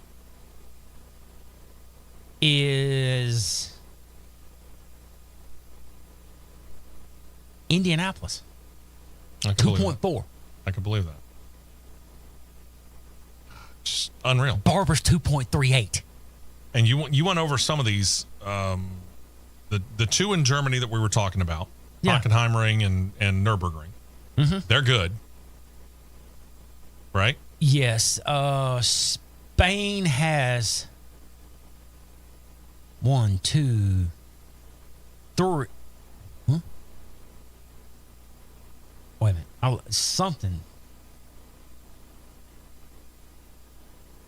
is Indianapolis. 2.4. I can believe that. Just unreal. Barber's 2.38. And you went over some of these, the two in Germany that we were talking about, Yeah. Hockenheimring and Nürburgring. Mm-hmm. They're good, right? Yes. Spain has 1, 2, 3. Huh? Wait a minute. Something.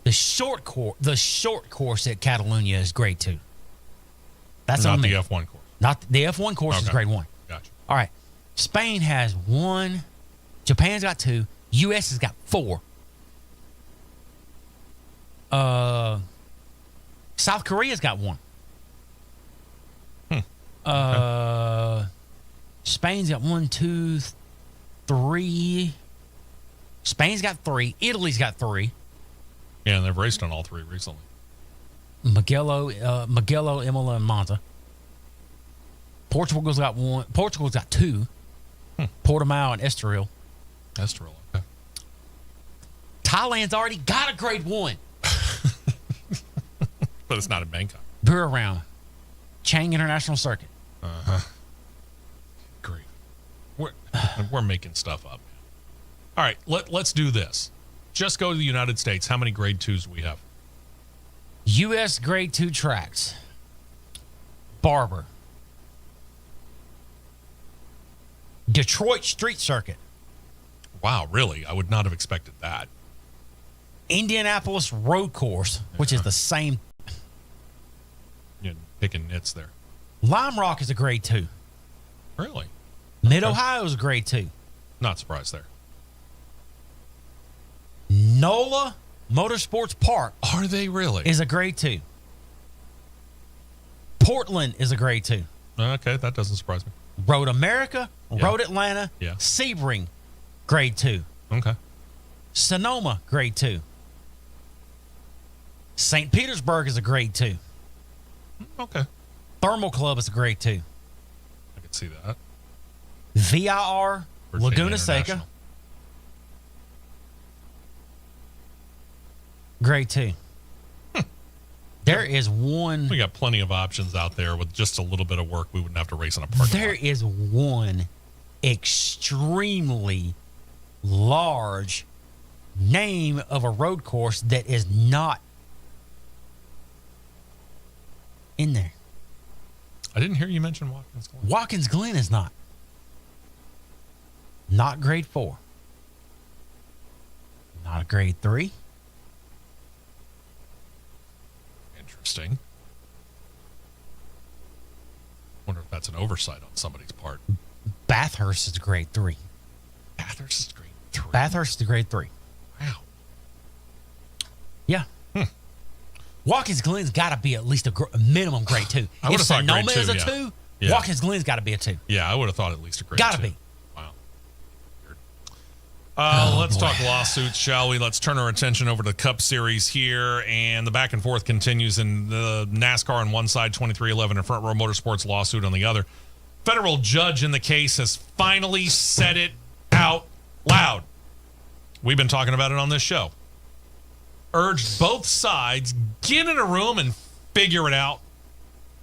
The short course at Catalunya is grade 2. That's not on the me. F1 course. Not the F1 course is Okay. grade 1. Gotcha. All right. Spain has 1. Japan's got 2. U.S. has got 4. South Korea's got 1. Spain's got 1, 2, 3. Spain's got 3. Italy's got 3. Yeah, and they've raced on all 3 recently. Mugello, Imola, and Monza. Portugal's got 1. Portugal's got 2. Portimao and Estoril. Estoril, okay. Thailand's already got a grade 1. But it's not in Bangkok. Buriram, Chang International Circuit. Great. We're making stuff up. All right, let's do this. Just go to the United States. How many grade 2s do we have? U.S. grade 2 tracks. Barber. Detroit Street Circuit. Wow, really? I would not have expected that. Indianapolis Road Course, which is the same. You're picking nits there. Lime Rock is a grade 2. Really? Mid-Ohio is a grade 2. Not surprised there. NOLA Motorsports Park Are they really? is a grade 2. Portland is a grade 2. Okay, that doesn't surprise me. Road America, Yeah. Road Atlanta, Yeah. Sebring, grade 2. Okay. Sonoma, grade 2. St. Petersburg is a grade 2. Okay. Thermal Club is a grade 2. I can see that. VIR, Virginia Laguna Seca, International. grade 2. There is one. We got plenty of options out there. With just a little bit of work, we wouldn't have to race in a parking There lot. is one extremely large name of a road course that is not in there. I didn't hear you mention Watkins Glen. Watkins Glen is not. Not grade 4. Not a grade 3. Interesting. Wonder if that's an oversight on somebody's part. Bathurst is a grade 3. Bathurst is grade 3. Bathurst is a grade 3. Wow. Yeah. Watkins Glen's got to be at least a minimum grade 2. I would've If thought grade Sonoma is a 2, 2, Yeah. Watkins Glen's got to be a 2. Yeah, I would have thought at least a grade 2. Gotta be. Wow. Weird. Let's boy. talk lawsuits, shall we? Let's turn our attention over to the Cup Series here, and the back and forth continues in the NASCAR on one side, 2311, and Front Row Motorsports lawsuit on the other. Federal judge in the case has finally said it out loud. We've been talking about it on this show. Urged both sides, get in a room and figure it out.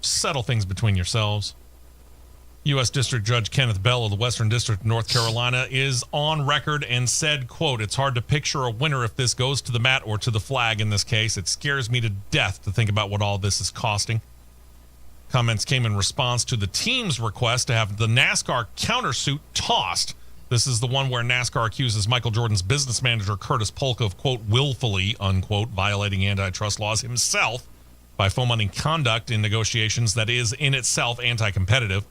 Settle things between yourselves. U.S. District Judge Kenneth Bell of the Western District of North Carolina is on record and said, quote, "It's hard to picture a winner if this goes to the mat or to the flag in this case. It scares me to death to think about what all this is costing." Comments came in response to the team's request to have the NASCAR countersuit tossed. This is the one where NASCAR accuses Michael Jordan's business manager, Curtis Polk, of, quote, willfully, unquote, violating antitrust laws himself by fomenting conduct in negotiations that is in itself anti-competitive.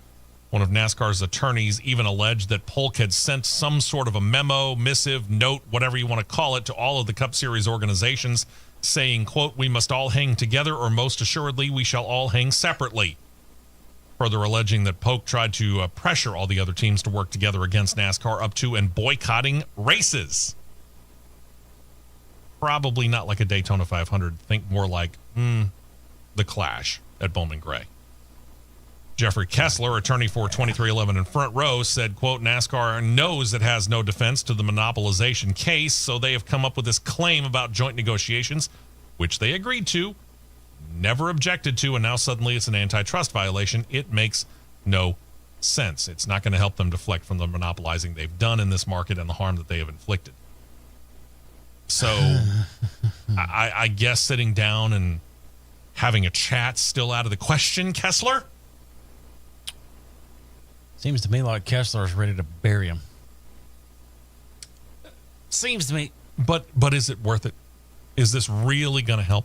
One of NASCAR's attorneys even alleged that Polk had sent some sort of a memo, missive, note, whatever you want to call it, to all of the Cup Series organizations saying, quote, "We must all hang together, or most assuredly we shall all hang separately." Further alleging that Polk tried to pressure all the other teams to work together against NASCAR up to and boycotting races. Probably not like a Daytona 500. Think more like the Clash at Bowman Gray. Jeffrey Kessler, attorney for 2311 and Front Row, said, quote, "NASCAR knows it has no defense to the monopolization case, so they have come up with this claim about joint negotiations, which they agreed to, never objected to, and now suddenly it's an antitrust violation. It makes no sense. It's not going to help them deflect from the monopolizing they've done in this market and the harm that they have inflicted." So I guess sitting down and having a chat still out of the question, Kessler? Seems to me like Kessler is ready to bury him. Seems to me. But is it worth it? Is this really going to help?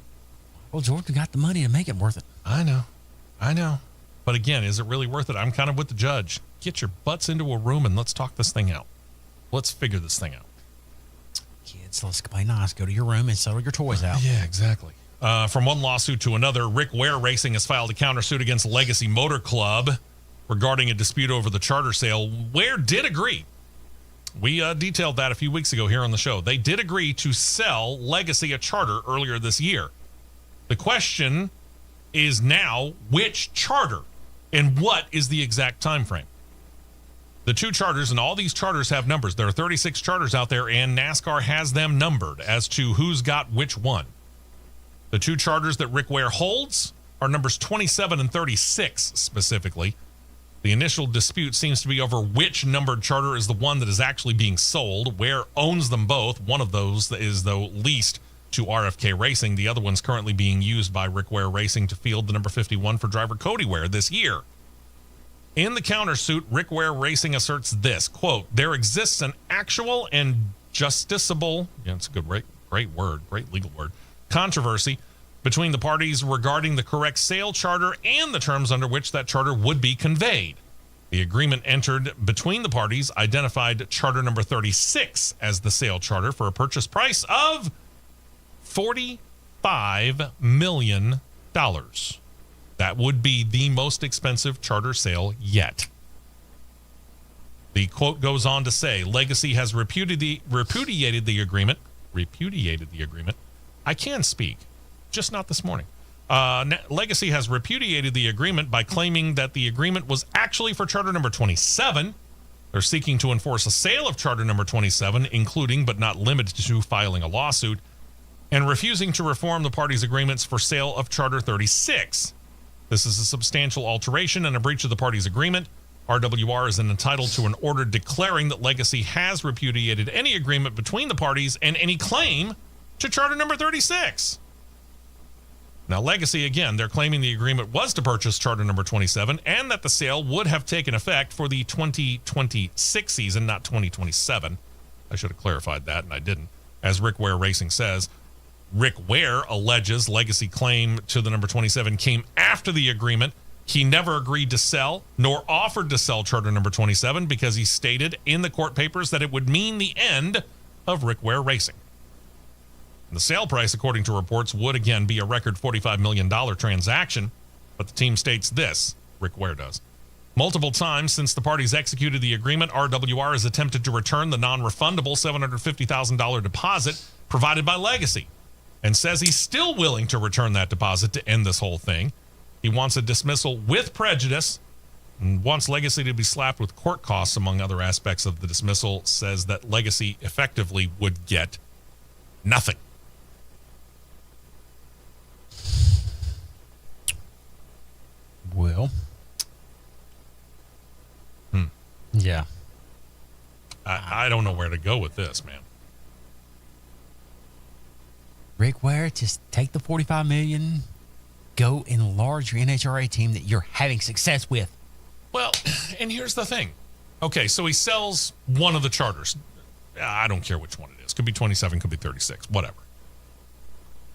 Well, Jordan got the money to make it worth it. I know. But again, is it really worth it? I'm kind of with the judge. Get your butts into a room and let's talk this thing out. Let's figure this thing out. Kids, let's play nice. Go to your room and settle your toys out. Yeah, exactly. From one lawsuit to another, Rick Ware Racing has filed a countersuit against Legacy Motor Club regarding a dispute over the charter sale. Ware did agree. We detailed that a few weeks ago here on the show. They did agree to sell Legacy a charter earlier this year. The question is now, which charter and what is the exact time frame? The two charters, and all these charters have numbers. There are 36 charters out there, and NASCAR has them numbered as to who's got which one. The two charters that Rick Ware holds are numbers 27 and 36 specifically. The initial dispute seems to be over which numbered charter is the one that is actually being sold. Ware owns them both. One of those is, though, leased to RFK Racing. The other one's currently being used by Rick Ware Racing to field the number 51 for driver Cody Ware this year. In the countersuit, Rick Ware Racing asserts this, quote, "There exists an actual and justiciable," yeah, it's a good, great word, great legal word, "controversy between the parties regarding the correct sale charter and the terms under which that charter would be conveyed. The agreement entered between the parties identified charter number 36 as the sale charter for a purchase price of $45 million. That would be the most expensive charter sale yet. The quote goes on to say, "Legacy has repudiated the agreement repudiated the agreement. I can speak, just not this morning. Legacy has repudiated the agreement by claiming that the agreement was actually for charter number 27. They're seeking to enforce a sale of charter number 27, including but not limited to filing a lawsuit, and refusing to reform the parties' agreements for sale of charter 36. This is a substantial alteration and a breach of the parties' agreement. RWR is entitled to an order declaring that Legacy has repudiated any agreement between the parties and any claim to charter number 36. Now, Legacy, again, they're claiming the agreement was to purchase charter number 27 and that the sale would have taken effect for the 2026 season, not 2027. I should have clarified that, and I didn't. As Rick Ware Racing says, Rick Ware alleges Legacy claim to the number 27 came after the agreement. He never agreed to sell nor offered to sell charter number 27 because he stated in the court papers that it would mean the end of Rick Ware Racing. The sale price, according to reports, would again be a record $45 million transaction, but the team states this, Rick Ware does. Multiple times since the parties executed the agreement, RWR has attempted to return the non-refundable $750,000 deposit provided by Legacy and says he's still willing to return that deposit to end this whole thing. He wants a dismissal with prejudice and wants Legacy to be slapped with court costs, among other aspects of the dismissal, says that Legacy effectively would get nothing. Well, yeah. I don't know where to go with this, man. Rick Ware, just take the $45 million, go enlarge your NHRA team that you're having success with. Well, and here's the thing. Okay, so he sells one of the charters. I don't care which one it is. Could be 27, could be 36, whatever.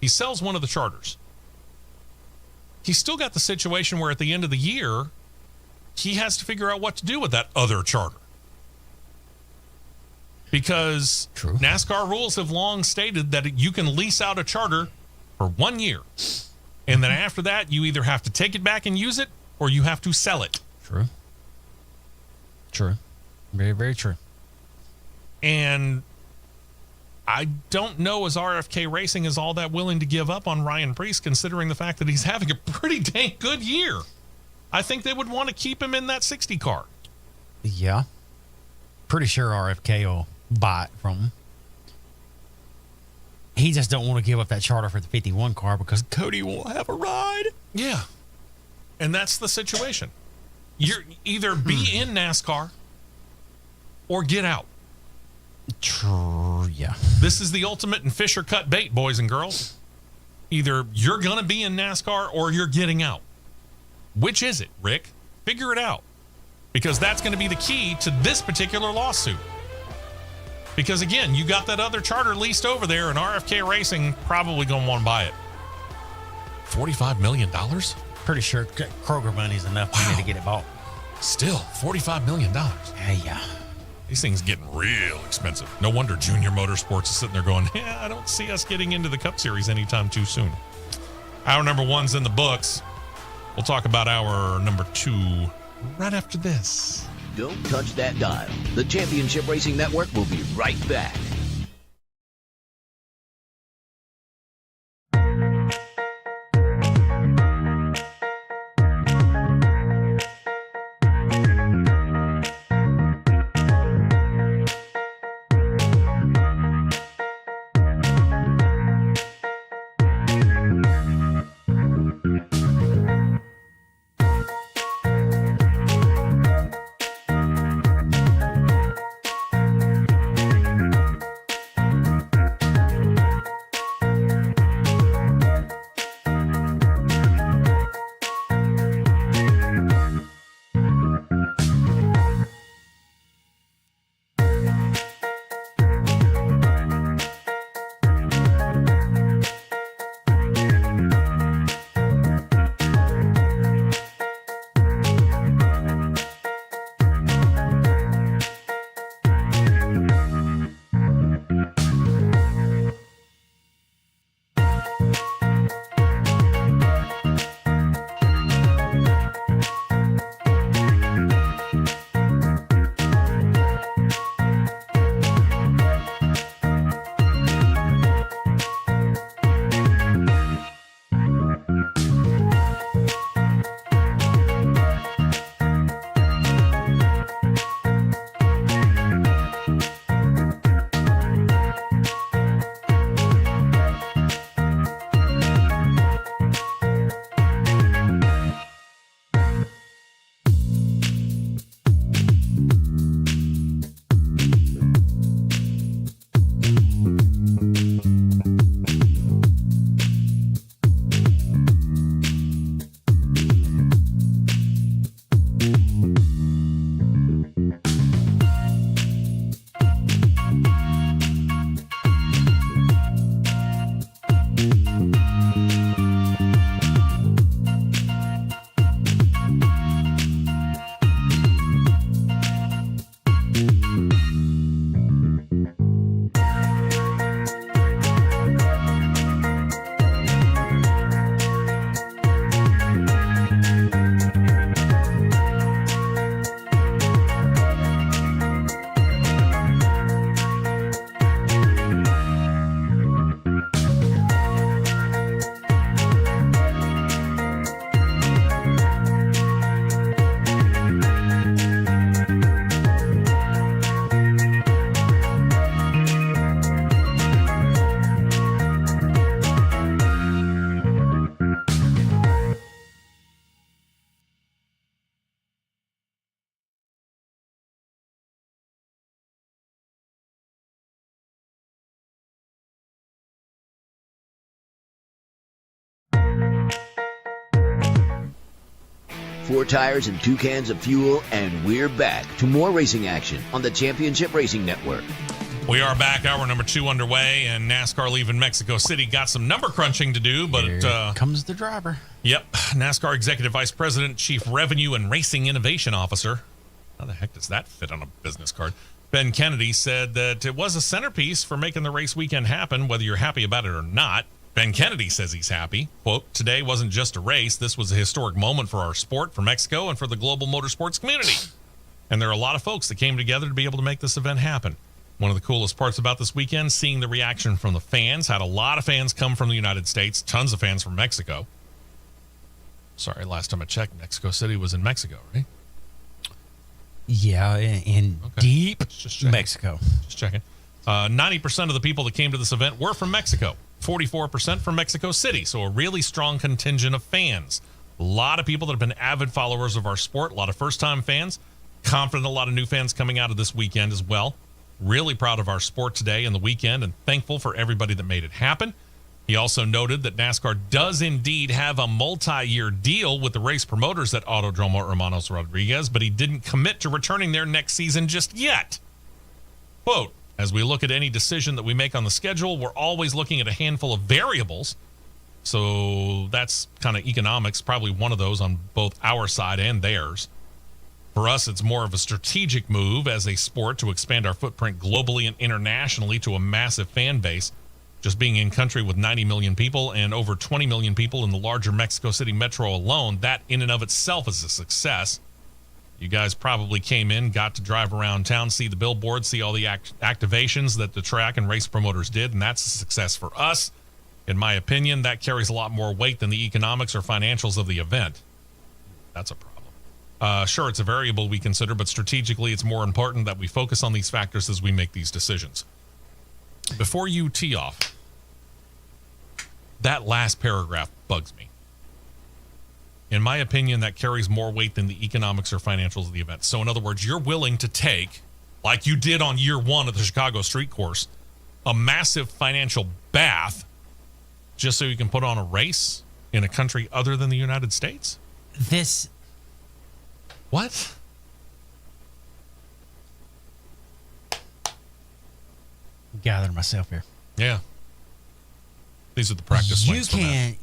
He sells one of the charters. He's still got the situation where at the end of the year, he has to figure out what to do with that other charter. Because True. NASCAR rules have long stated that you can lease out a charter for 1 year. And then after that, you either have to take it back and use it or you have to sell it. True. True. Very, very true. And I don't know as RFK Racing is all that willing to give up on Ryan Preece, considering the fact that he's having a pretty dang good year. I think they would want to keep him in that 60 car. Yeah. Pretty sure RFK will buy it from him. He just don't want to give up that charter for the 51 car because Cody won't have a ride. Yeah. And that's the situation. You're either be in NASCAR or get out. True, yeah. This is the ultimate and Fisher cut bait, boys and girls. Either you're going to be in NASCAR or you're getting out. Which is it, Rick? Figure it out. Because that's going to be the key to this particular lawsuit. Because, again, you got that other charter leased over there, and RFK Racing probably going to want to buy it. $45 million? Pretty sure Kroger money's enough for me to get it bought. Still, $45 million. Yeah. These things getting real expensive. No wonder Junior Motorsports is sitting there going, yeah, I don't see us getting into the Cup Series anytime too soon. Hour number 1's in the books. We'll talk about hour number 2 right after this. Don't touch that dial. The Championship Racing Network will be right back. 4 tires and 2 cans of fuel, and we're back to more racing action on the Championship Racing Network. We are back. Hour number 2 underway, and NASCAR leaving Mexico City. Got some number crunching to do, but Here comes the driver. Yep. NASCAR Executive Vice President, Chief Revenue and Racing Innovation Officer. How the heck does that fit on a business card? Ben Kennedy said that it was a centerpiece for making the race weekend happen, whether you're happy about it or not. Ben Kennedy says he's happy. Quote, today wasn't just a race. This was a historic moment for our sport, for Mexico, and for the global motorsports community. And there are a lot of folks that came together to be able to make this event happen. One of the coolest parts about this weekend, seeing the reaction from the fans. Had a lot of fans come from the United States, tons of fans from Mexico. Sorry, last time I checked, Mexico City was in Mexico, right? Yeah, in deep Mexico. Just checking. 90% of the people that came to this event were from Mexico. 44% from Mexico City. So a really strong contingent of fans. A lot of people that have been avid followers of our sport. A lot of first-time fans. Confident a lot of new fans coming out of this weekend as well. Really proud of our sport today and the weekend, and thankful for everybody that made it happen. He also noted that NASCAR does indeed have a multi-year deal with the race promoters at Autodromo Hermanos Rodriguez, but he didn't commit to returning there next season just yet. Quote, as we look at any decision that we make on the schedule, we're always looking at a handful of variables. So that's kind of economics, probably one of those on both our side and theirs. For us, it's more of a strategic move as a sport to expand our footprint globally and internationally to a massive fan base. Just being in country with 90 million people and over 20 million people in the larger Mexico City metro alone, that in and of itself is a success. You guys probably came in, got to drive around town, see the billboards, see all the activations that the track and race promoters did, and that's a success for us. In my opinion, that carries a lot more weight than the economics or financials of the event. That's a problem. Sure, it's a variable we consider, but strategically it's more important that we focus on these factors as we make these decisions. Before you tee off, that last paragraph bugs me. In my opinion, that carries more weight than the economics or financials of the event. So in other words, you're willing to take, like you did on year 1 of the Chicago Street Course, a massive financial bath just so you can put on a race in a country other than the United States? What? Gather myself here. Yeah. These are the practice swings for that.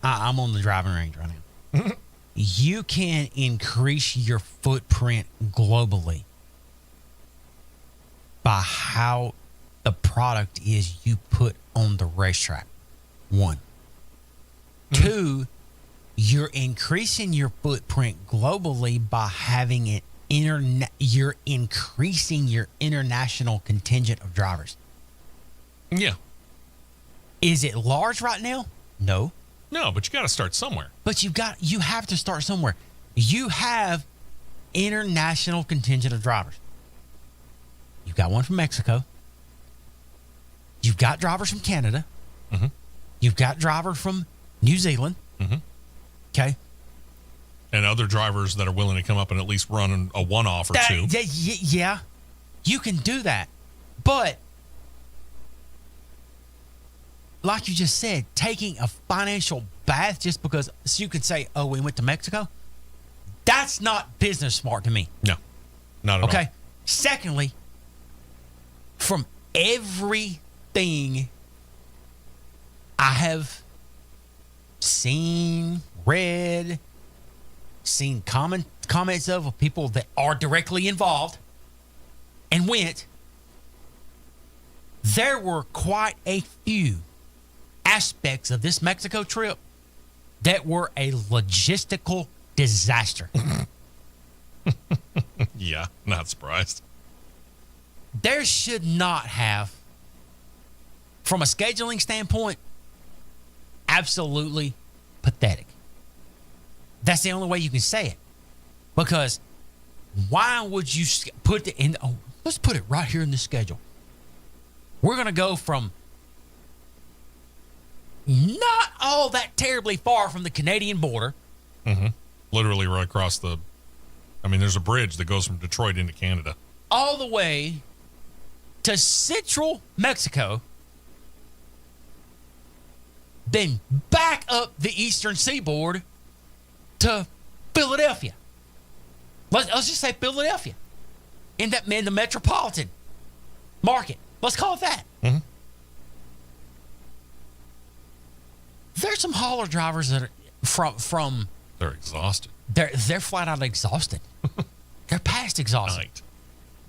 I'm on the driving range right now. You can increase your footprint globally by how the product is you put on the racetrack. 1. 2, you're increasing your footprint globally by having it you're increasing your international contingent of drivers. Yeah. Is it large right now? No. No, but you got to start somewhere. But you have to start somewhere. You have international contingent of drivers. You've got one from Mexico. You've got drivers from Canada. Mm-hmm. You've got drivers from New Zealand. Mm-hmm. Okay. And other drivers that are willing to come up and at least run a one-off or two. Yeah, you can do that. But like you just said, taking a financial bath just because so you could say, oh, we went to Mexico, that's not business smart to me. No, not at all. Okay. Secondly, from everything I have seen, read, seen comments of people that are directly involved and went, there were quite a few aspects of this Mexico trip that were a logistical disaster. Yeah, not surprised. There should not have, from a scheduling standpoint, absolutely pathetic. That's the only way you can say it. Because why would you put it in? Oh, let's put it right here in the schedule. We're going to go from not all that terribly far from the Canadian border. Mm-hmm. Literally right across there's a bridge that goes from Detroit into Canada. All the way to central Mexico. Then back up the eastern seaboard to Philadelphia. Let's just say Philadelphia. In the metropolitan market. Let's call it that. Mm-hmm. There's some hauler drivers that are from They're exhausted. they're flat out exhausted. They're past exhausted. Right.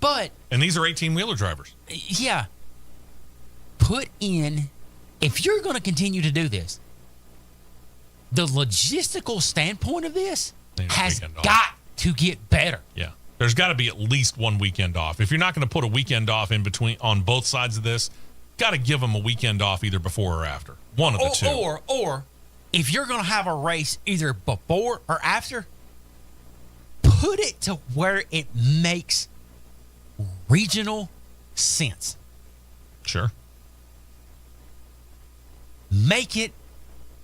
But And these are 18-wheeler drivers. yeah, put in, if you're going to continue to do this, the logistical standpoint of this Need a has weekend off. got to get better. Yeah. There's got to be at least one weekend off. If you're not going to put a weekend off in between on both sides of this, got to give them a weekend off either before or after. One of the two. Or if you're going to have a race either before or after, put it to where it makes regional sense. Sure. Make it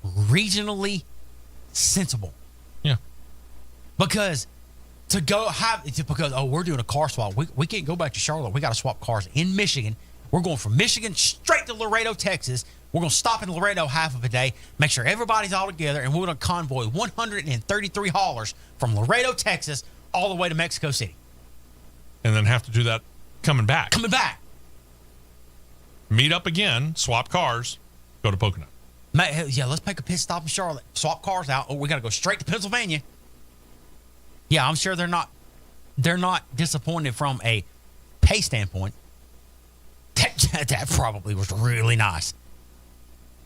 regionally sensible. Yeah. Because we're doing a car swap. We can't go back to Charlotte. We got to swap cars in Michigan. We're going from Michigan straight to Laredo, Texas. We're going to stop in Laredo half of a day, make sure everybody's all together, and we're going to convoy 133 haulers from Laredo, Texas, all the way to Mexico City. And then have to do that coming back. Coming back. Meet up again, swap cars, go to Pocono. Yeah, let's make a pit stop in Charlotte, swap cars out. Oh, we got to go straight to Pennsylvania. Yeah, I'm sure they're not disappointed from a pay standpoint. That probably was really nice.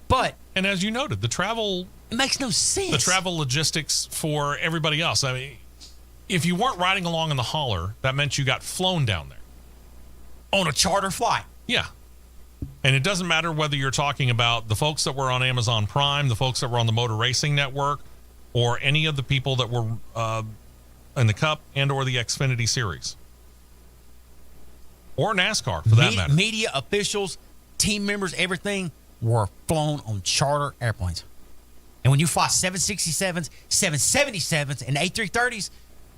But And as you noted, the travel it makes no sense. the travel logistics for everybody else. I mean, if you weren't riding along in the hauler, that meant you got flown down there. On a charter flight. Yeah. And it doesn't matter whether you're talking about the folks that were on Amazon Prime, the folks that were on the Motor Racing Network, or any of the people that were in the Cup and or the Xfinity Series. Or NASCAR, for that matter. Media officials, team members, everything were flown on charter airplanes. And when you fly 767s, 777s, and A330s,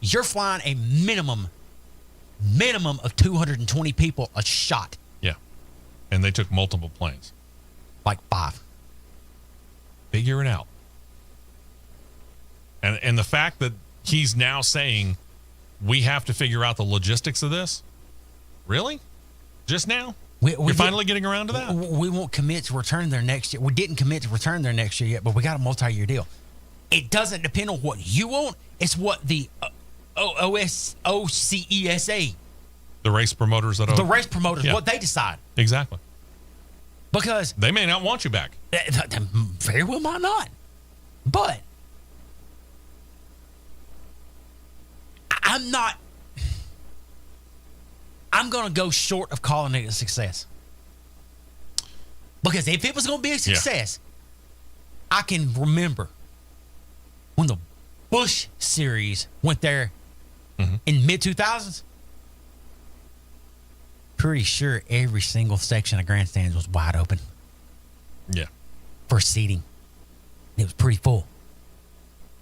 you're flying a minimum of 220 people a shot. Yeah. And they took multiple planes. Like 5. Figure it out. And the fact that he's now saying we have to figure out the logistics of this, really? Just now? You're finally getting around to that? We won't commit to return there next year. We didn't commit to return there next year yet, but we got a multi-year deal. It doesn't depend on what you want. It's what the OCESA, The race promoters that the race promoters, what they decide. Exactly. Because they may not want you back. They very well might not. But I'm going to go short of calling it a success. Because if it was going to be a success, I can remember when the Busch Series went there in mid-2000s. Pretty sure every single section of grandstands was wide open. Yeah. For seating. It was pretty full.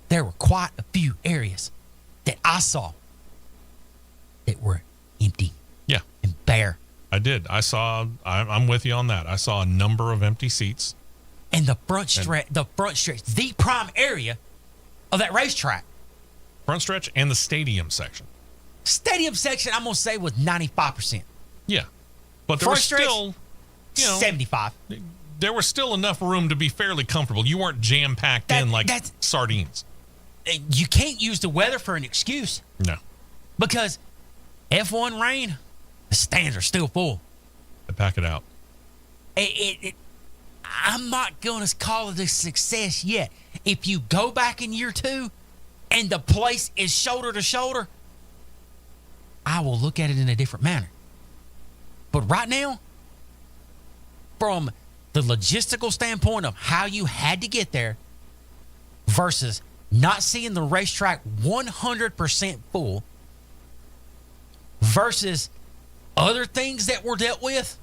There were quite a few areas that I saw that were empty. Yeah. And bare. I did. I'm with you on that. I saw a number of empty seats. And the front stretch, the prime area of that racetrack. Front stretch and the stadium section. Stadium section, I'm going to say, was 95%. Yeah. But there was still, 75. There was still enough room to be fairly comfortable. You weren't jam-packed in like sardines. You can't use the weather for an excuse. No. Because F1 rain, the stands are still full. They pack it out. I'm not going to call it a success yet. If you go back in year 2 and the place is shoulder to shoulder, I will look at it in a different manner. But right now, from the logistical standpoint of how you had to get there versus not seeing the racetrack 100% full versus other things that were dealt with,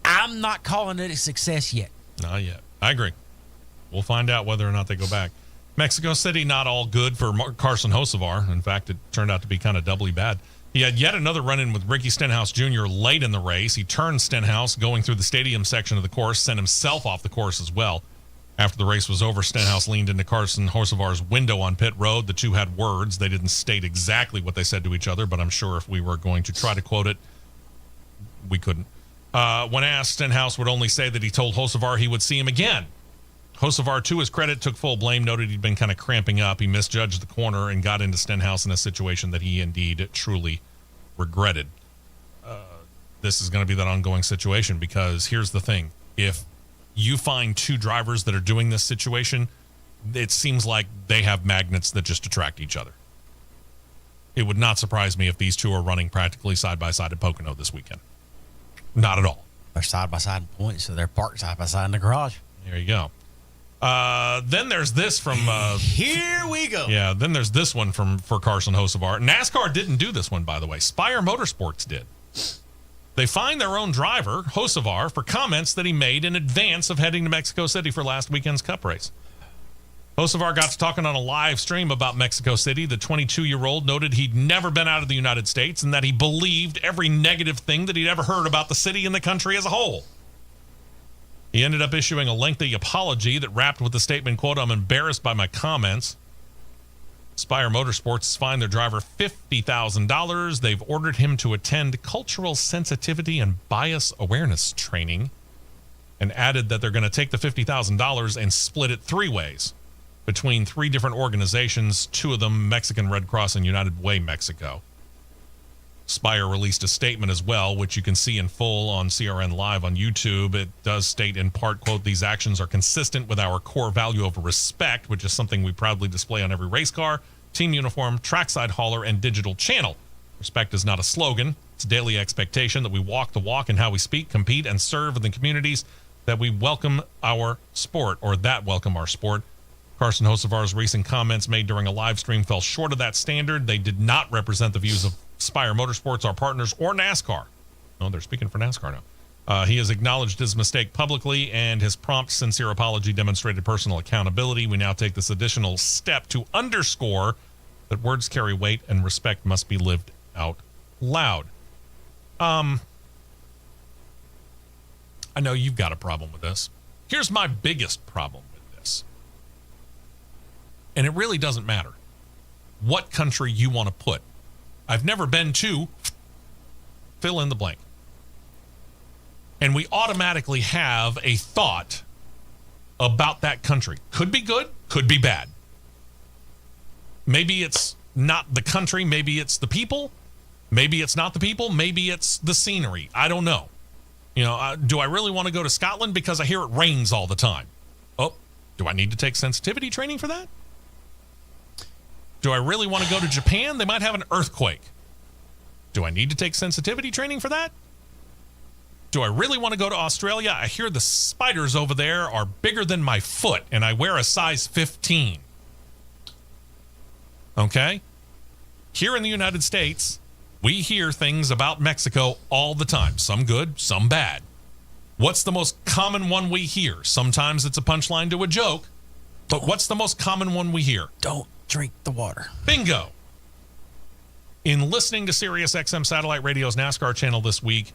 I'm not calling it a success yet. Not yet. I agree. We'll find out whether or not they go back. Mexico City, not all good for Carson Hocevar. In fact, it turned out to be kind of doubly bad. He had yet another run-in with Ricky Stenhouse Jr. late in the race. He turned Stenhouse going through the stadium section of the course, sent himself off the course as well. After the race was over, Stenhouse leaned into Carson Hocevar's window on pit road. The two had words. They didn't state exactly what they said to each other, but I'm sure if we were going to try to quote it, we couldn't. When asked, Stenhouse would only say that he told Hocevar he would see him again. Hocevar, to his credit, took full blame, noted he'd been kind of cramping up. He misjudged the corner and got into Stenhouse in a situation that he indeed truly regretted. This is going to be that ongoing situation because here's the thing. If you find two drivers that are doing this situation, it seems like they have magnets that just attract each other. It would not surprise me if these two are running practically side by side at Pocono this weekend. Not at all. They're side by side in points, so they're parked side by side in the garage. There you go. Then there's this from here we go. Yeah, then there's this one for Carson Hocevar. NASCAR didn't do this one, by the way. Spire Motorsports did. They fined their own driver, Hocevar, for comments that he made in advance of heading to Mexico City for last weekend's Cup race. Hocevar got to talking on a live stream about Mexico City. The 22-year-old noted he'd never been out of the United States and that he believed every negative thing that he'd ever heard about the city and the country as a whole. He ended up issuing a lengthy apology that wrapped with the statement, quote, "I'm embarrassed by my comments." Spire Motorsports fined their driver $50,000. They've ordered him to attend cultural sensitivity and bias awareness training and added that they're going to take the $50,000 and split it three ways between three different organizations, two of them Mexican Red Cross and United Way Mexico. Spire released a statement as well, which you can see in full on CRN Live on YouTube. It does state in part, quote, "These actions are consistent with our core value of respect, which is something we proudly display on every race car, team uniform, trackside hauler, and digital channel. Respect is not a slogan. It's a daily expectation that we walk the walk in how we speak, compete, and serve in the communities that we welcome our sport, or that welcome our sport." Carson Hocevar's recent comments made during a live stream fell short of that standard. They did not represent the views of Spire Motorsports, our partners, or NASCAR. No, they're speaking for NASCAR now. He has acknowledged his mistake publicly, and his prompt, sincere apology demonstrated personal accountability. We now take this additional step to underscore that words carry weight and respect must be lived out loud. I know you've got a problem with this. Here's my biggest problem with this. And it really doesn't matter what country you want to put. I've never been to fill in the blank. And we automatically have a thought about that country. Could be good, could be bad. Maybe it's not the country, maybe it's the people, maybe it's not the people, maybe it's the scenery. I don't know. You know, do I really want to go to Scotland because I hear it rains all the time? Oh, do I need to take sensitivity training for that? Do I really want to go to Japan? They might have an earthquake. Do I need to take sensitivity training for that? Do I really want to go to Australia? I hear the spiders over there are bigger than my foot, and I wear a size 15. Okay? Here in the United States, we hear things about Mexico all the time. Some good, some bad. What's the most common one we hear? Sometimes it's a punchline to a joke, but what's the most common one we hear? Don't drink the water. Bingo. In listening to Sirius XM Satellite Radio's NASCAR channel this week,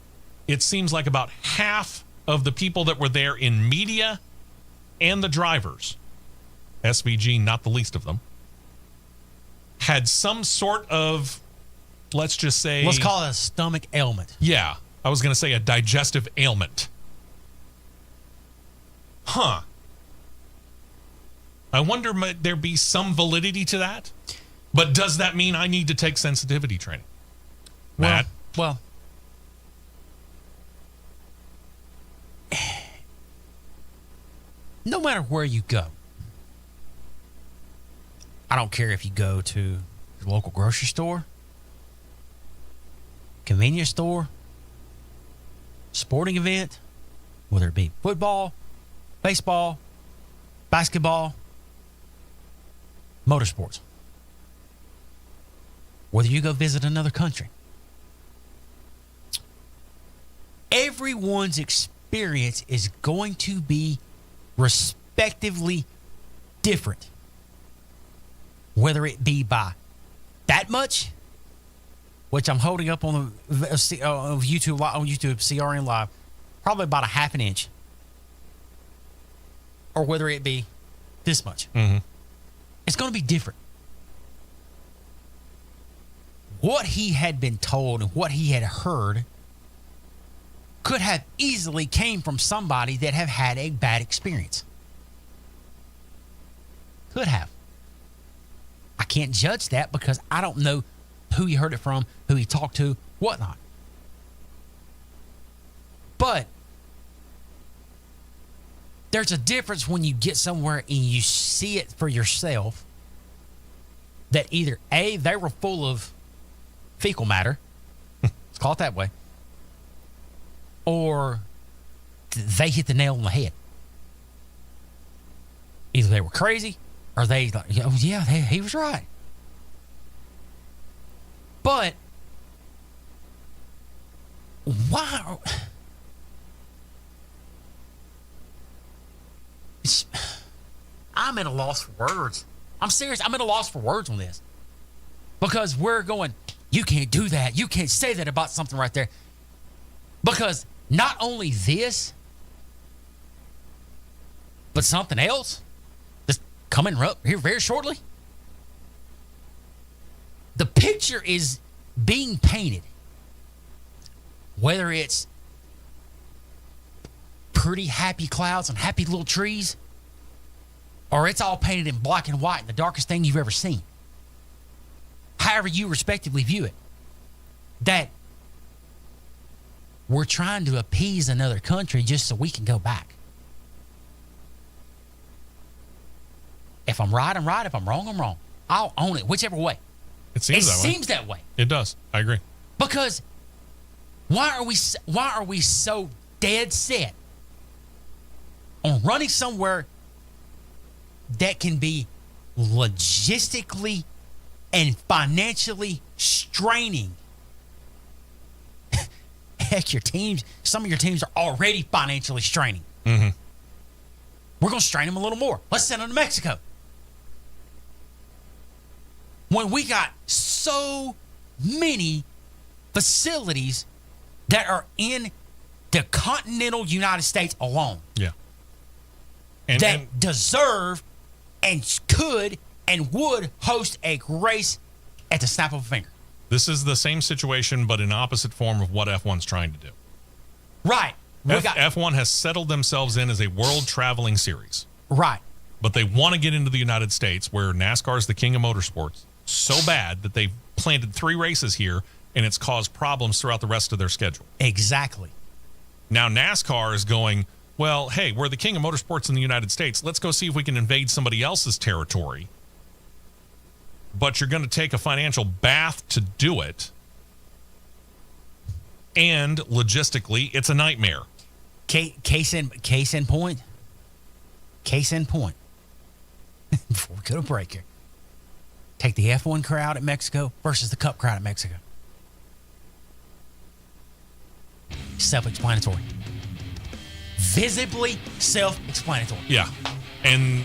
it seems like about half of the people that were there in media and the drivers, SVG not the least of them, had some sort of, let's just say... Let's call it a stomach ailment. Yeah, I was going to say a digestive ailment. Huh. I wonder might there be some validity to that? But does that mean I need to take sensitivity training? Matt? Well, no matter where you go, I don't care if you go to your local grocery store, convenience store, sporting event, whether it be football, baseball, basketball, motorsports. Whether you go visit another country, everyone's experience is going to be respectively different. Whether it be by that much, which I'm holding up on the YouTube CRN Live, probably about a half an inch, or whether it be this much. Mm-hmm. It's going to be different. What he had been told and what he had heard could have easily came from somebody that have had a bad experience. Could have. I can't judge that because I don't know who he heard it from, who he talked to, whatnot. But there's a difference when you get somewhere and you see it for yourself that either A, they were full of fecal matter, let's call it that way, or they hit the nail on the head. Either they were crazy or they like, oh yeah, he was right. But why? I'm at a loss for words. I'm serious. I'm at a loss for words on this. Because we're going, you can't do that. You can't say that about something right there. Because not only this, but something else that's coming up here very shortly. The picture is being painted. Whether it's pretty happy clouds and happy little trees, or it's all painted in black and white, the darkest thing you've ever seen. However you respectively view it. That we're trying to appease another country just so we can go back. If I'm right, I'm right. If I'm wrong, I'm wrong. I'll own it, whichever way. It seems that way. It does. I agree. Because why are we so dead set on running somewhere that can be logistically and financially straining? Heck, some of your teams are already financially straining. Mm-hmm. We're going to strain them a little more. Let's send them to Mexico. When we got so many facilities that are in the continental United States alone. Yeah. And deserve and could and would host a race at the snap of a finger. This is the same situation, but in opposite form of what F1's trying to do. Right. F1 has settled themselves in as a world traveling series. Right. But they want to get into the United States, where NASCAR is the king of motorsports, so bad that they've planted 3 races here, and it's caused problems throughout the rest of their schedule. Exactly. Now NASCAR is going, well, hey, we're the king of motorsports in the United States. Let's go see if we can invade somebody else's territory. But you're going to take a financial bath to do it. And logistically, it's a nightmare. Case in point. Before we go to break here. Take the F1 crowd at Mexico versus the Cup crowd at Mexico. Self-explanatory. Visibly self-explanatory. Yeah. And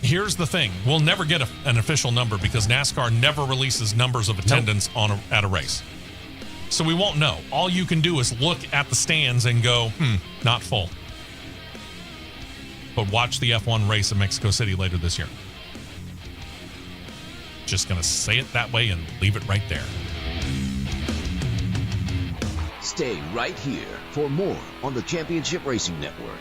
here's the thing. We'll never get an official number because NASCAR never releases numbers of attendance at a race. So we won't know. All you can do is look at the stands and go, not full. But watch the F1 race in Mexico City later this year. Just going to say it that way and leave it right there. Stay right here for more on the Championship Racing Network.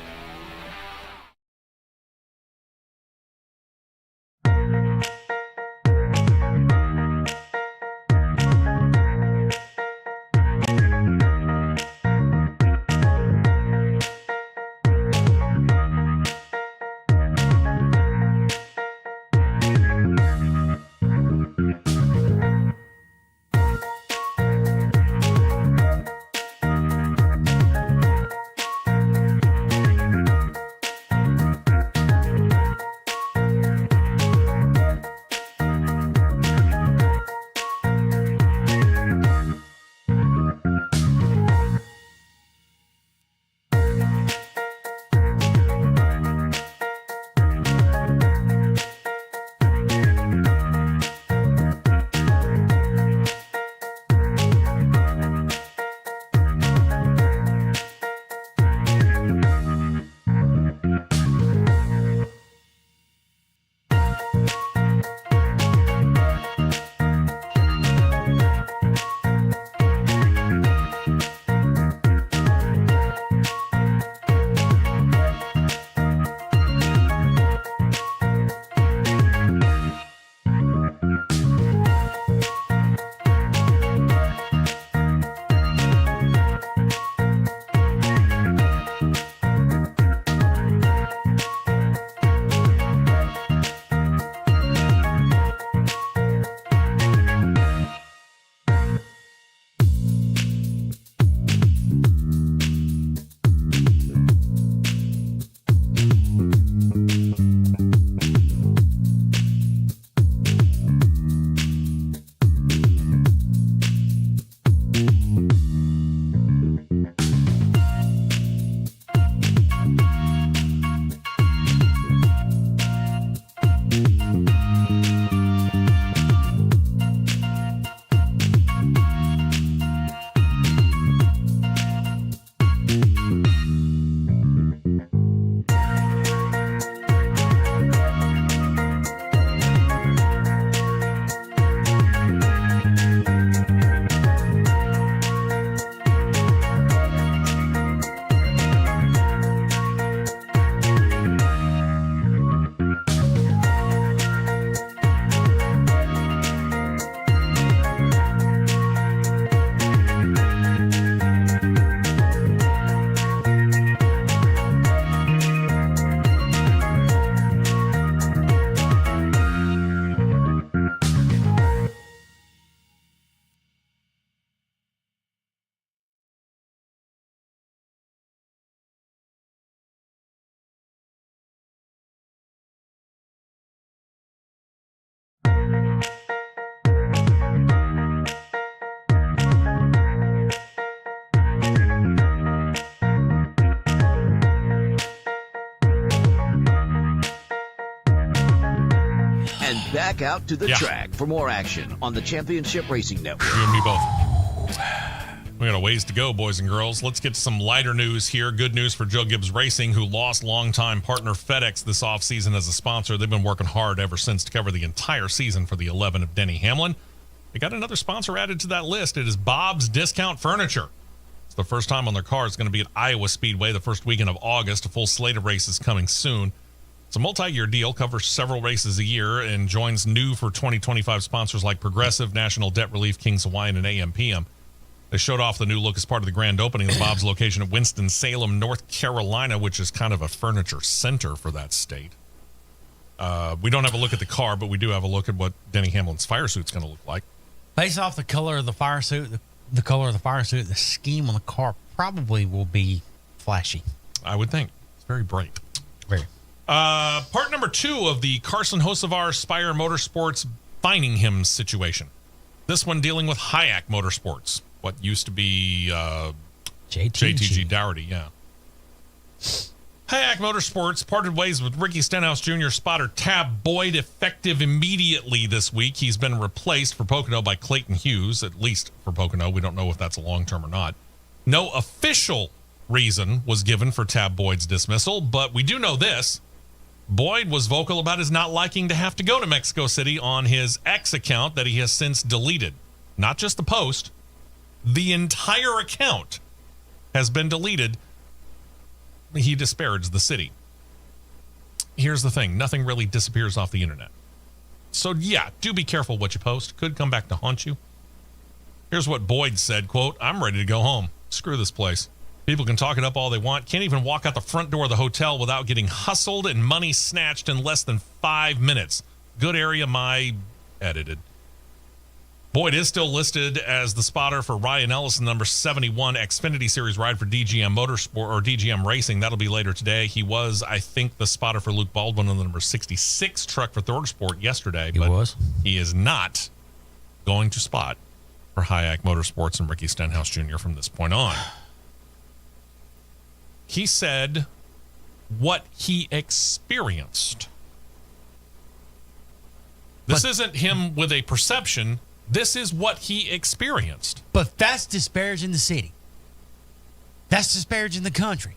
back out to the track for more action on the Championship Racing Network. You and me both. We got a ways to go, boys and girls. Let's get to some lighter news here. Good news for Joe Gibbs Racing, who lost longtime partner FedEx this offseason as a sponsor. They've been working hard ever since to cover the entire season for the 11 of Denny Hamlin. They got another sponsor added to that list. It is Bob's Discount Furniture. It's the first time on their car. It's going to be at Iowa Speedway the first weekend of August. A full slate of races coming soon. It's a multi-year deal, covers several races a year, and joins new for 2025 sponsors like Progressive, National Debt Relief, Kings Hawaiian, and AM/PM. They showed off the new look as part of the grand opening of Bob's location at Winston-Salem, North Carolina, which is kind of a furniture center for that state. We don't have a look at the car, but we do have a look at what Denny Hamlin's fire suit's going to look like. Based off the color of the fire suit, the color of the fire suit, the scheme on the car probably will be flashy. I would think. It's very bright. Very. Part number 2 of the Carson Hocevar Spire Motorsports fining him situation. This one dealing with Hayek Motorsports, what used to be JTG Dougherty, yeah. Hayek Motorsports parted ways with Ricky Stenhouse Jr. spotter Tab Boyd effective immediately this week. He's been replaced for Pocono by Clayton Hughes, at least for Pocono. We don't know if that's a long-term or not. No official reason was given for Tab Boyd's dismissal, but we do know this. Boyd was vocal about his not liking to have to go to Mexico City on his X account that he has since deleted. Not just the post. The entire account has been deleted. He disparaged the city. Here's the thing. Nothing really disappears off the internet. So, yeah, do be careful what you post. Could come back to haunt you. Here's what Boyd said, quote, "I'm ready to go home. Screw this place. People can talk it up all they want. Can't even walk out the front door of the hotel without getting hustled and money snatched in less than 5 minutes. Good area, my edited." Boyd is still listed as the spotter for Ryan Ellison, number 71 Xfinity Series ride for DGM Motorsport or DGM Racing. That'll be later today. He was, I think, the spotter for Luke Baldwin on the number 66 truck for ThorSport yesterday. He is not going to spot for Hayek Motorsports and Ricky Stenhouse Jr. from this point on. He said what he experienced. This isn't him with a perception. This is what he experienced. But that's disparaging the city. That's disparaging the country.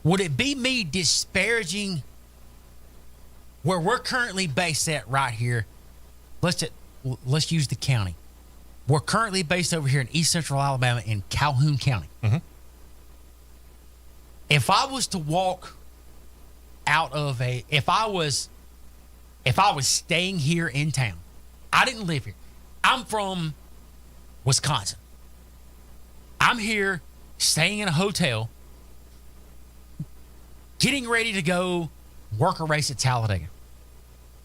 Would it be me disparaging where we're currently based at right here? Let's use the county. We're currently based over here in East Central Alabama in Calhoun County. Mm-hmm. If I was to walk out of if I was staying here in town, I didn't live here. I'm from Wisconsin. I'm here staying in a hotel, getting ready to go work a race at Talladega.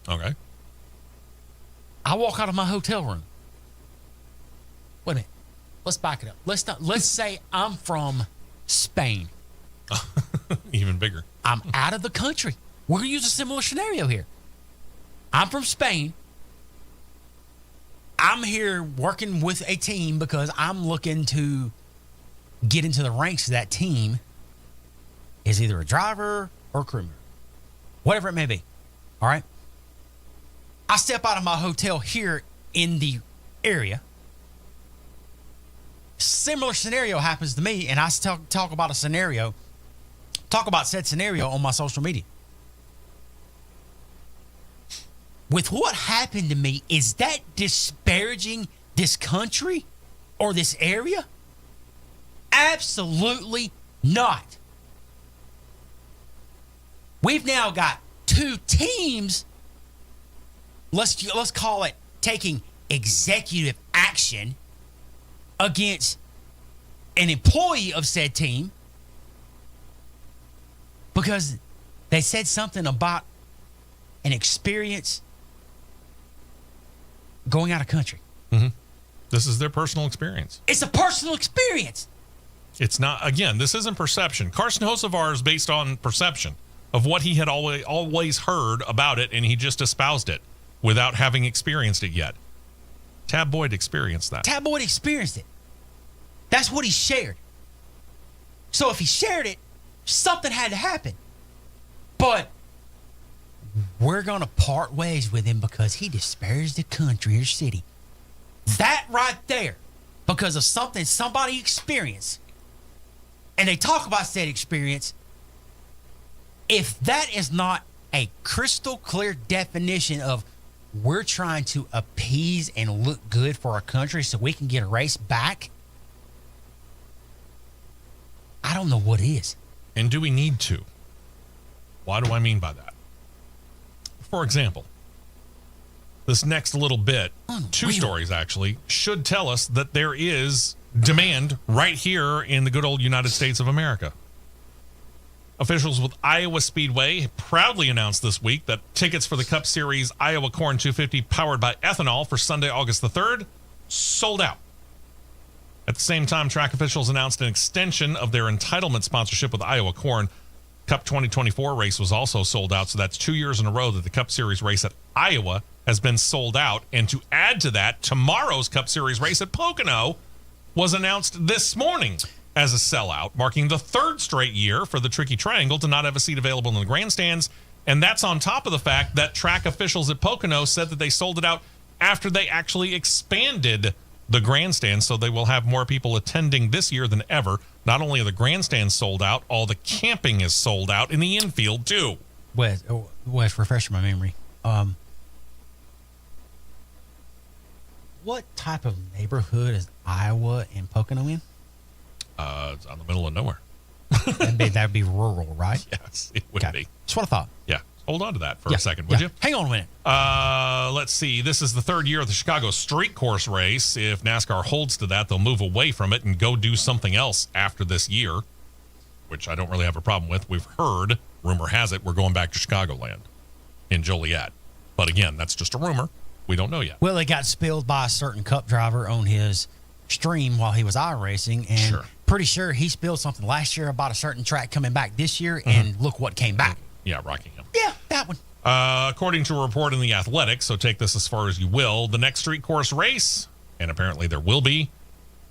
Okay. I walk out of my hotel room. Wait a minute. Let's back it up. Let's say I'm from Spain. Even bigger. I'm out of the country. We're going to use a similar scenario here. I'm from Spain. I'm here working with a team because I'm looking to get into the ranks of that team as either a driver or a crew member, whatever it may be. All right. I step out of my hotel here in the area. Similar scenario happens to me, and I talk about said scenario on my social media. With what happened to me, is that disparaging this country or this area? Absolutely not. We've now got 2 teams, let's call it taking executive action against an employee of said team because they said something about an experience going out of country. Mm-hmm. This is their personal experience. It's a personal experience. It's not, again, this isn't perception. Carson Hocevar is based on perception of what he had always heard about it, and he just espoused it without having experienced it yet. Tab Boyd experienced that. Tab Boyd experienced it. That's what he shared. So if he shared it, something had to happen. But we're going to part ways with him because he disparaged the country or city. That right there, because of something somebody experienced, and they talk about said experience, if that is not a crystal clear definition of we're trying to appease and look good for our country so we can get a race back, I don't know what is. And do we need to? What do I mean by that? For example, this next little bit, two stories actually, should tell us that there is demand right here in the good old United States of America. Officials with Iowa Speedway proudly announced this week that tickets for the Cup Series Iowa Corn 250 powered by ethanol for Sunday, August the 3rd, sold out. At the same time, track officials announced an extension of their entitlement sponsorship with Iowa Corn. Cup 2024 race was also sold out, so that's 2 years in a row that the Cup Series race at Iowa has been sold out. And to add to that, tomorrow's Cup Series race at Pocono was announced this morning as a sellout, marking the third straight year for the Tricky Triangle to not have a seat available in the grandstands. And that's on top of the fact that track officials at Pocono said that they sold it out after they actually expanded the grandstands, so they will have more people attending this year than ever. Not only are the grandstands sold out, all the camping is sold out in the infield too. Wes, refresh my memory. What type of neighborhood is Iowa and Pocono in? It's on the middle of nowhere. That'd be rural, right? Yes, it would be. That's what I thought. Yeah. Hold on to that for a second, would you? Hang on a minute. Let's see. This is the third year of the Chicago Street Course race. If NASCAR holds to that, they'll move away from it and go do something else after this year, which I don't really have a problem with. We've heard, rumor has it, we're going back to Chicagoland in Joliet. But again, that's just a rumor. We don't know yet. Well, it got spilled by a certain Cup driver on his stream while he was iRacing, and pretty sure he spilled something last year about a certain track coming back this year, and look what came back. Yeah, Rockingham. Yeah, that one. According to a report in The Athletic, so take this as far as you will, the next street course race, and apparently there will be,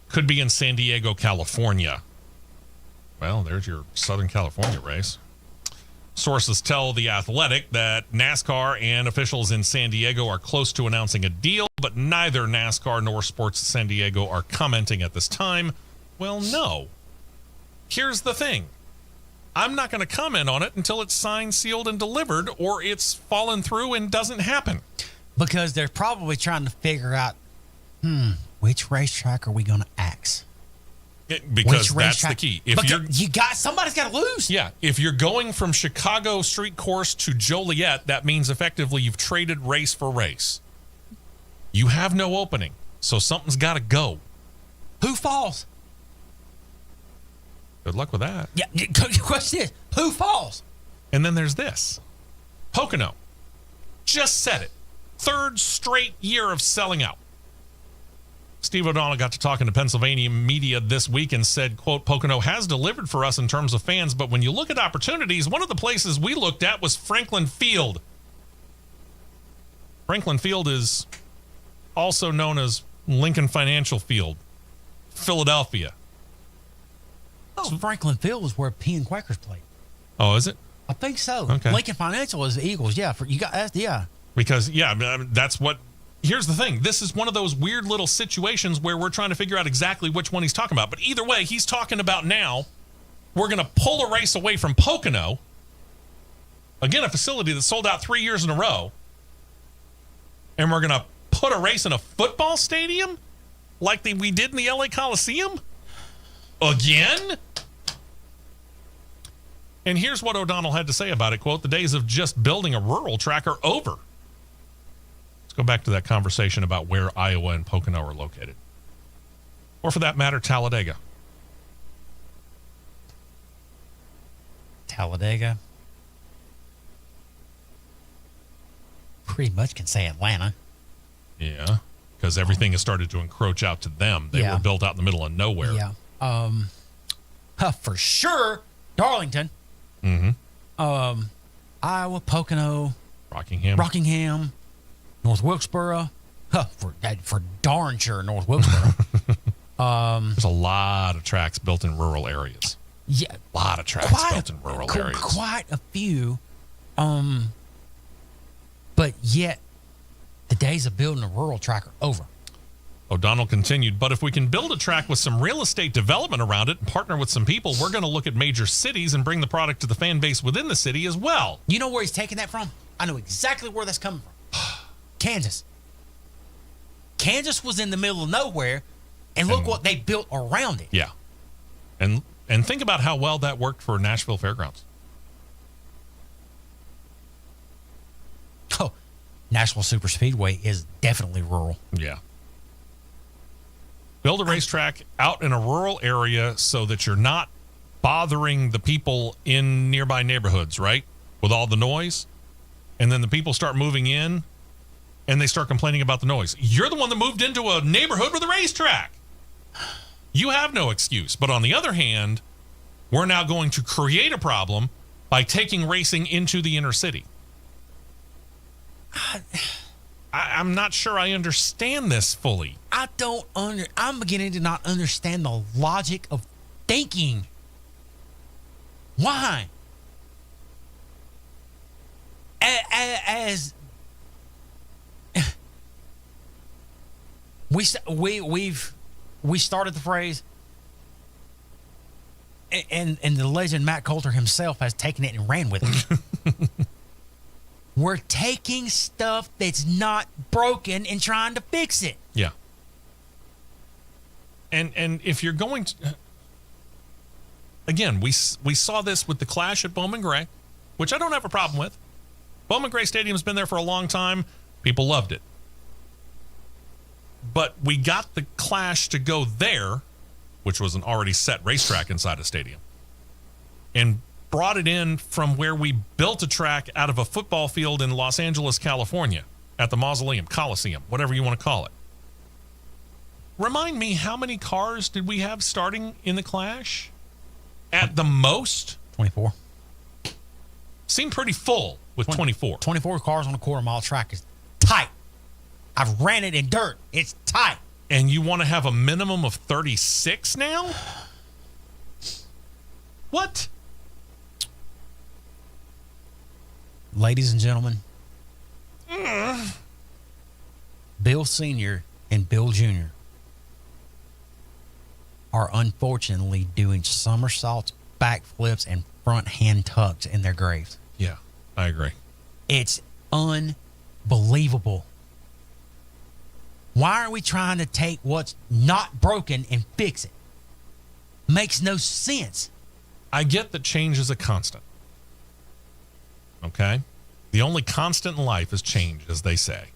could be in San Diego, California. Well, there's your Southern California race. Sources tell The Athletic that NASCAR and officials in San Diego are close to announcing a deal, but neither NASCAR nor Sports San Diego are commenting at this time. Well, no. Here's the thing. I'm not going to comment on it until it's signed, sealed, and delivered, or it's fallen through and doesn't happen. Because they're probably trying to figure out, which racetrack are we going to axe? Because that's the key. Somebody's got to lose. Yeah. If you're going from Chicago Street Course to Joliet, that means effectively you've traded race for race. You have no opening, so something's got to go. Who falls? Good luck with that. Yeah. The question is, who falls? And then there's this. Pocono. Just said it. Third straight year of selling out. Steve O'Donnell got to talking to Pennsylvania media this week and said, quote, Pocono has delivered for us in terms of fans, but when you look at opportunities, one of the places we looked at was Franklin Field. Franklin Field is also known as Lincoln Financial Field, Philadelphia. Oh, Franklin Field is where P and Quakers played. Oh, is it? I think so. Okay. Lincoln Financial is the Eagles. Yeah, Because that's what. Here's the thing. This is one of those weird little situations where we're trying to figure out exactly which one he's talking about. But either way, he's talking about now. We're going to pull a race away from Pocono. Again, a facility that sold out 3 years in a row. And we're going to put a race in a football stadium like we did in the LA Coliseum? Again? And here's what O'Donnell had to say about it. Quote, the days of just building a rural track are over. Let's go back to that conversation about where Iowa and Pocono are located. Or for that matter, Talladega. Talladega. Pretty much can say Atlanta. Yeah, because everything has started to encroach out to them. They were built out in the middle of nowhere. Yeah. For sure, Darlington. Mm-hmm. Iowa, Pocono, Rockingham, North Wilkesboro. For darn sure, North Wilkesboro. There's a lot of tracks built in rural areas. Yeah, a lot of tracks built in rural areas. Quite a few. But yet, the days of building a rural track are over. O'Donnell continued, but if we can build a track with some real estate development around it and partner with some people, we're going to look at major cities and bring the product to the fan base within the city as well. You know where he's taking that from? I know exactly where that's coming from. Kansas. Kansas was in the middle of nowhere, and look what they built around it. Yeah. And think about how well that worked for Nashville Fairgrounds. Oh, Nashville Superspeedway is definitely rural. Yeah. Build a racetrack out in a rural area so that you're not bothering the people in nearby neighborhoods, right? With all the noise. And then the people start moving in and they start complaining about the noise. You're the one that moved into a neighborhood with a racetrack. You have no excuse. But on the other hand, we're now going to create a problem by taking racing into the inner city. I'm not sure I understand this fully. I'm beginning to not understand the logic of thinking. Why? As we started the phrase, and the legend Matt Coulter himself has taken it and ran with it. We're taking stuff that's not broken and trying to fix it. Yeah. And if you're going to, again, we saw this with the clash at Bowman Gray, which I don't have a problem with. Bowman Gray Stadium's been there for a long time. People loved it. But we got the clash to go there, which was an already set racetrack inside a stadium, and brought it in from where we built a track out of a football field in Los Angeles, California, at the Mausoleum, Coliseum, whatever you want to call it. Remind me, how many cars did we have starting in the clash? At the most? 24. Seemed pretty full with 24. 24 cars on a quarter-mile track is tight. I've ran it in dirt. It's tight. And you want to have a minimum of 36 now? What? Ladies and gentlemen, Bill Sr. and Bill Jr. are unfortunately doing somersaults, backflips, and front hand tucks in their graves. Yeah, I agree. It's unbelievable. Why are we trying to take what's not broken and fix it? Makes no sense. I get that change is a constant. Okay? The only constant in life is change, as they say.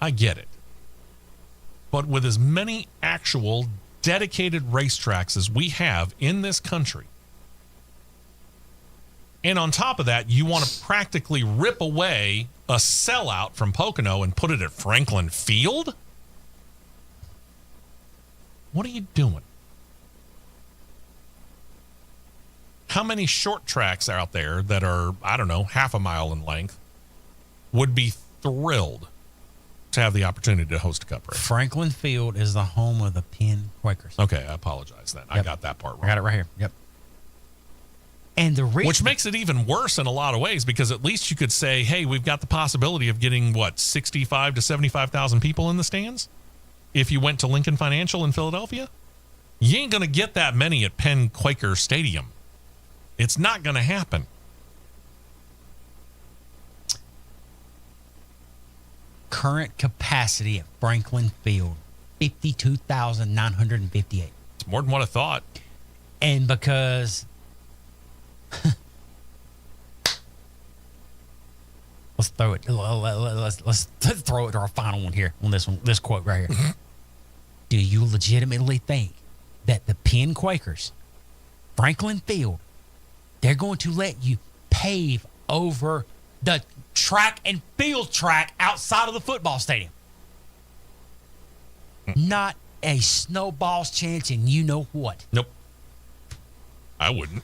I get it. But with as many actual dedicated racetracks as we have in this country, and on top of that, you want to practically rip away a sellout from Pocono and put it at Franklin Field? What are you doing? How many short tracks out there that are, I don't know, half a mile in length would be thrilled to have the opportunity to host a cup race? Franklin Field is the home of the Penn Quakers. Okay, I apologize then. I got that part wrong. I got it right here. Yep. And the reason, which makes it even worse in a lot of ways, because at least you could say, hey, we've got the possibility of getting, 65 to 75,000 people in the stands? If you went to Lincoln Financial in Philadelphia? You ain't going to get that many at Penn Quaker Stadium. It's not going to happen. Current capacity at Franklin Field, 52,958. It's more than what I thought. And because let's throw it. Let's throw it to our final one here on this quote right here. Do you legitimately think that the Penn Quakers, Franklin Field, they're going to let you pave over the track and field track outside of the football stadium? Not a snowball's chance, and you know what? Nope. I wouldn't.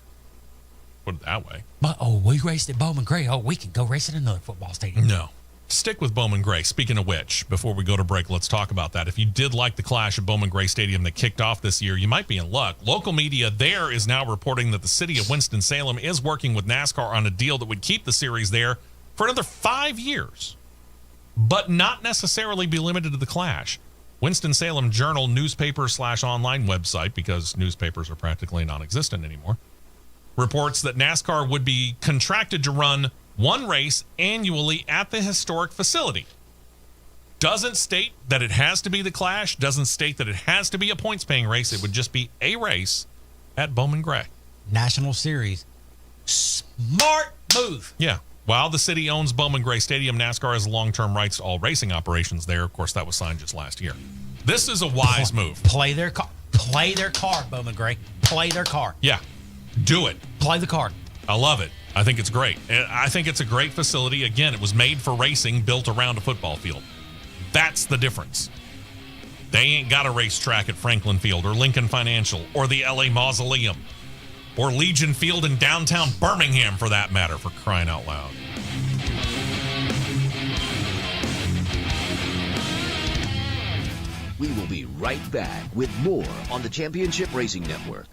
Put it that way. But, we raced at Bowman Gray. We can go race at another football stadium. No. Stick with Bowman Gray. Speaking of which, before we go to break, let's talk about that. If you did like the clash at Bowman Gray Stadium that kicked off this year, you might be in luck. Local media there is now reporting that the city of Winston-Salem is working with NASCAR on a deal that would keep the series there for another 5 years, but not necessarily be limited to the Clash. Winston-Salem Journal newspaper/online website, because newspapers are practically non-existent anymore, reports that NASCAR would be contracted to run one race annually at the historic facility. Doesn't state that it has to be the Clash, doesn't state that it has to be a points-paying race. It would just be a race at Bowman Gray. National Series. Smart move. Yeah. While the city owns Bowman Gray Stadium, NASCAR has long-term rights to all racing operations there. Of course, that was signed just last year. This is a wise move. Play their card. Play their card, Bowman Gray. Play their card. Yeah. Do it. Play the card. I love it. I think it's great. I think it's a great facility. Again, it was made for racing, built around a football field. That's the difference. They ain't got a racetrack at Franklin Field or Lincoln Financial or the LA Mausoleum or Legion Field in downtown Birmingham, for that matter, for crying out loud. We will be right back with more on the Championship Racing Network.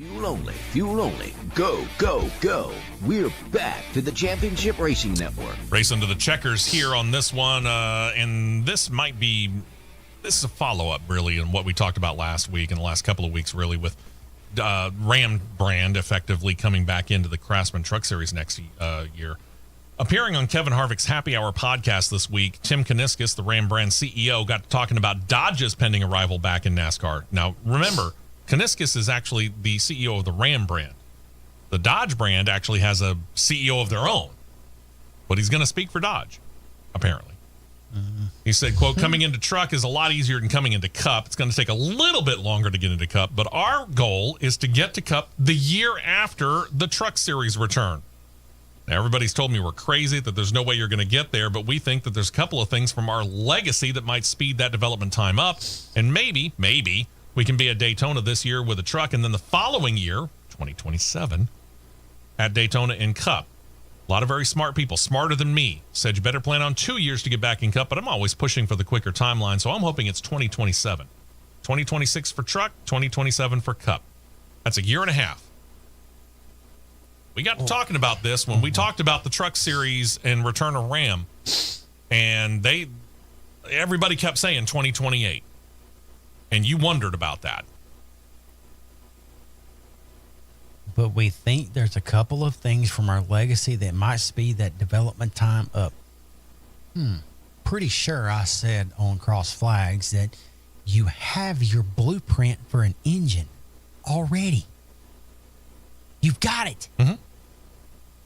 Fuel only, fuel only. Go, go, go. We're back to the Championship Racing Network. Racing to the checkers here on this one. And this is a follow-up, really, on what we talked about last week and the last couple of weeks, really, with Ram brand effectively coming back into the Craftsman Truck Series next year. Appearing on Kevin Harvick's Happy Hour podcast this week, Tim Kuniskis, the Ram brand CEO, got talking about Dodge's pending arrival back in NASCAR. Now, remember, Kuniskis is actually the CEO of the Ram brand. The Dodge brand actually has a CEO of their own, but he's going to speak for Dodge, apparently. He said, quote, coming into truck is a lot easier than coming into cup. It's going to take a little bit longer to get into cup, but our goal is to get to cup the year after the truck series return. Now, everybody's told me we're crazy, that there's no way you're going to get there, but we think that there's a couple of things from our legacy that might speed that development time up. And maybe we can be at Daytona this year with a truck, and then the following year, 2027, at Daytona in cup. A lot of very smart people, smarter than me, said you better plan on 2 years to get back in cup, but I'm always pushing for the quicker timeline, so I'm hoping it's 2027. 2026 for truck, 2027 for cup. That's a year and a half. We got to talking about this when we talked about the truck series and return of Ram, and everybody kept saying 2028, and you wondered about that. But we think there's a couple of things from our legacy that might speed that development time up. Pretty sure I said on Cross Flags that you have your blueprint for an engine already. You've got it. Mm-hmm.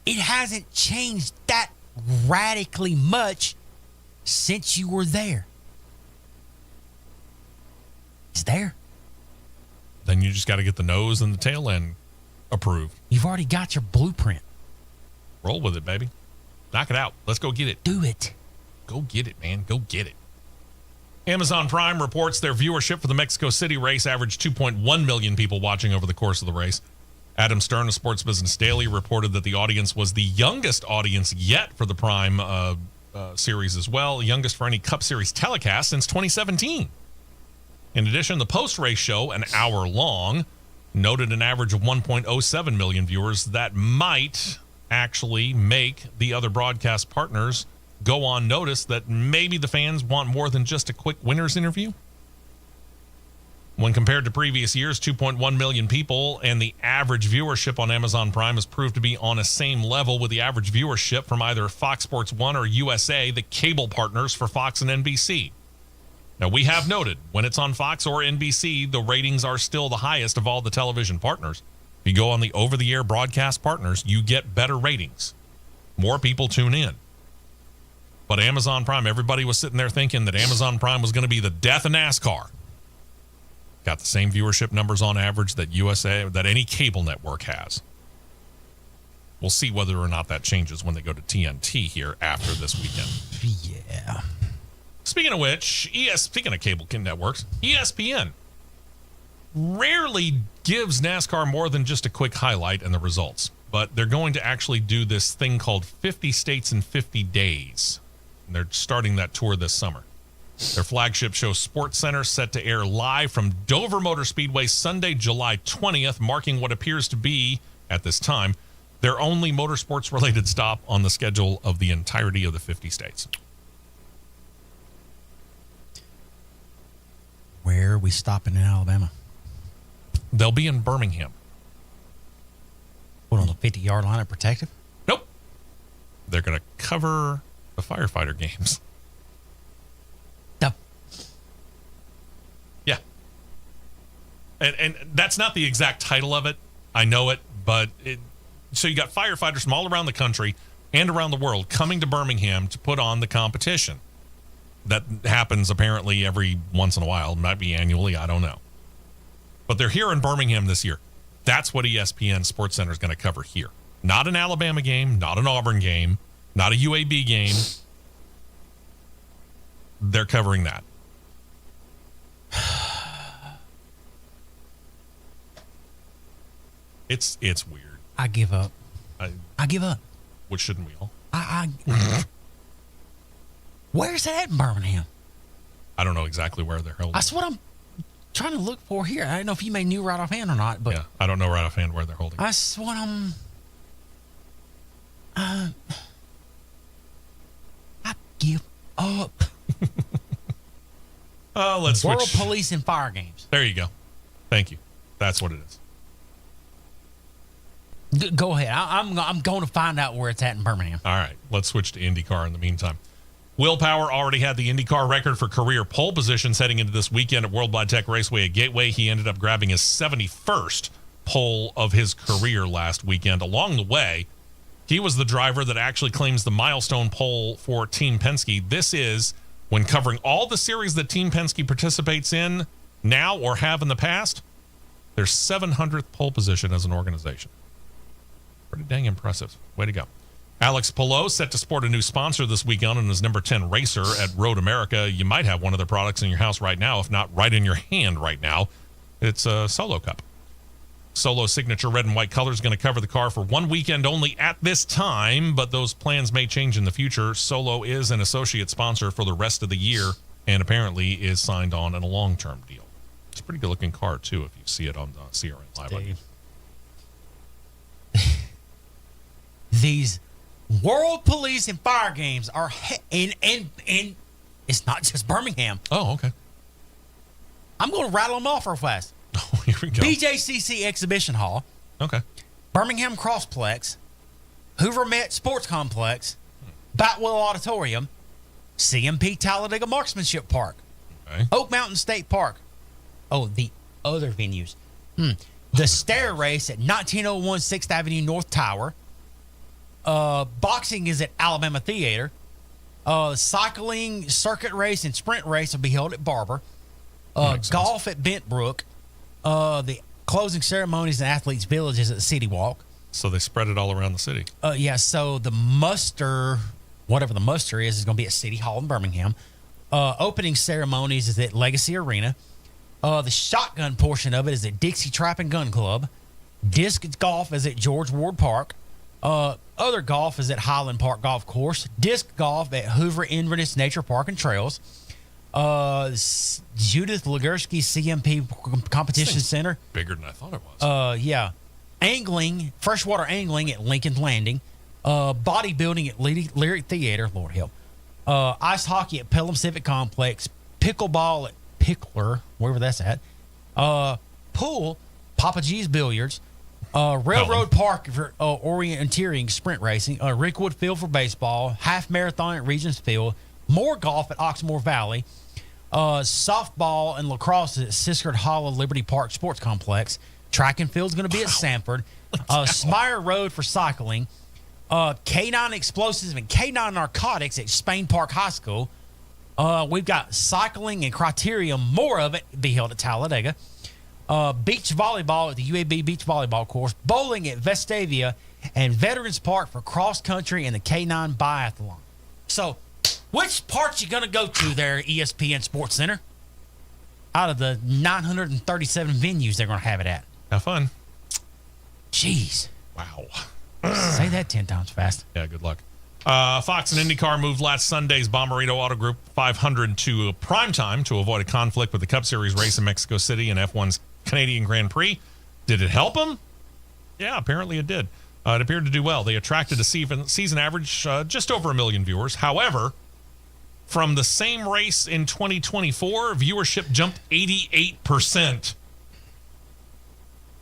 It hasn't changed that radically much since you were there. It's there. Then you just got to get the nose and the tail end approved. You've already got your blueprint. Roll with it, baby. Knock it out. Let's go get it. Do it. Go get it, man. Go get it. Amazon Prime reports their viewership for the Mexico City race averaged 2.1 million people watching over the course of the race. Adam Stern of Sports Business Daily reported that the audience was the youngest audience yet for the Prime series as well, youngest for any Cup Series telecast since 2017. In addition, the post-race show, an hour long, noted an average of 1.07 million viewers. That might actually make the other broadcast partners go on notice that maybe the fans want more than just a quick winner's interview. When compared to previous years, 2.1 million people, and the average viewership on Amazon Prime has proved to be on a same level with the average viewership from either Fox Sports 1 or USA, the cable partners for Fox and NBC. Now, we have noted when it's on Fox or NBC, the ratings are still the highest of all the television partners. If you go on the over-the-air broadcast partners, you get better ratings. More people tune in. But Amazon Prime, everybody was sitting there thinking that Amazon Prime was going to be the death of NASCAR. Got the same viewership numbers on average that USA, that any cable network has. We'll see whether or not that changes when they go to TNT here after this weekend. Yeah. Speaking of which, speaking of cable networks, ESPN rarely gives NASCAR more than just a quick highlight and the results. But they're going to actually do this thing called 50 States in 50 Days. And they're starting that tour this summer. Their flagship show, SportsCenter, set to air live from Dover Motor Speedway Sunday, July 20th, marking what appears to be, at this time, their only motorsports-related stop on the schedule of the entirety of the 50 states. Where are we stopping in Alabama? They'll be in Birmingham. What, on the 50-yard line of protective? Nope. They're going to cover the firefighter games. Yeah. And that's not the exact title of it. I know it, but so you got firefighters from all around the country and around the world coming to Birmingham to put on the competition. That happens apparently every once in a while. It might be annually. I don't know. But they're here in Birmingham this year. That's what ESPN SportsCenter is going to cover here. Not an Alabama game, not an Auburn game, not a UAB game. They're covering that. It's weird. I give up. I give up. Which shouldn't we all? Where's that at in Birmingham? I don't know exactly where they're held. That's what I'm trying to look for here. I don't know if you may knew right offhand or not, but yeah, I don't know right offhand where they're holding. That's what I'm. I give up. Let's World switch. Police and Fire Games. There you go. Thank you. That's what it is. Go ahead. I'm going to find out where it's at in Birmingham. All right. Let's switch to IndyCar in the meantime. Will Power already had the IndyCar record for career pole positions heading into this weekend at Worldwide Tech Raceway at Gateway. He ended up grabbing his 71st pole of his career last weekend. Along the way, he was the driver that actually claims the milestone pole for Team Penske. This is When covering all the series that Team Penske participates in now or have in the past, their 700th pole position as an organization. Pretty dang impressive. Way to go. Alex Palou set to sport a new sponsor this weekend and his number 10 racer at Road America. You might have one of their products in your house right now, if not right in your hand right now. It's a Solo Cup. Solo signature red and white color is going to cover the car for one weekend only at this time, but those plans may change in the future. Solo is an associate sponsor for the rest of the year and apparently is signed on in a long-term deal. It's a pretty good-looking car, too, if you see it on the CRN Live. These World Police and Fire Games are and it's not just Birmingham. Oh, okay. I'm going to rattle them off real fast. Oh, here we go. BJCC Exhibition Hall. Okay. Birmingham Crossplex. Hoover Met Sports Complex. Batwell Auditorium. CMP Talladega Marksmanship Park. Okay. Oak Mountain State Park. Oh, the other venues. The Stair Race at 1901 6th Avenue North Tower. Boxing is at Alabama Theater. Cycling, circuit race, and sprint race will be held at Barber. Golf at Bent Brook. The closing ceremonies and Athletes Village is at the City Walk. So they spread it all around the city. Yeah, so the muster, whatever the muster is going to be at City Hall in Birmingham. Opening ceremonies is at Legacy Arena. The shotgun portion of it is at Dixie Trap and Gun Club. Disc golf is at George Ward Park. Other golf is at Highland Park Golf Course. Disc golf at Hoover Inverness Nature Park and Trails. Judith Legursky CMP Competition Center. Bigger than I thought it was. Yeah. Angling, freshwater angling at Lincoln Landing. Bodybuilding at Lyric Theater. Lord help. Ice hockey at Pelham Civic Complex. Pickleball at Pickler, wherever that's at. Pool, Papa G's Billiards. Railroad Park for orienteering sprint racing. Rickwood Field for baseball. Half marathon at Regents Field. More golf at Oxmoor Valley. Softball and lacrosse at Siskard Hollow Liberty Park Sports Complex. Track and field's going to be at Sanford. Smire Road for cycling. K9 explosives and K9 narcotics at Spain Park High School. We've got cycling and criterium, more of it be held at Talladega. Beach volleyball at the UAB Beach Volleyball Course. Bowling at Vestavia and Veterans Park for cross country and the K9 biathlon. So, which part you going to go to there at ESPN Sports Center? Out of the 937 venues they're going to have it at. Have fun. Jeez. Wow. Say that 10 times fast. Yeah, good luck. Fox and IndyCar moved last Sunday's Bommarito Auto Group 500 to primetime to avoid a conflict with the Cup Series race in Mexico City and F1's Canadian Grand Prix. Did it help them? Yeah, apparently it did. It appeared to do well. They attracted a season average just over 1 million viewers. However, from the same race in 2024, viewership jumped 88%.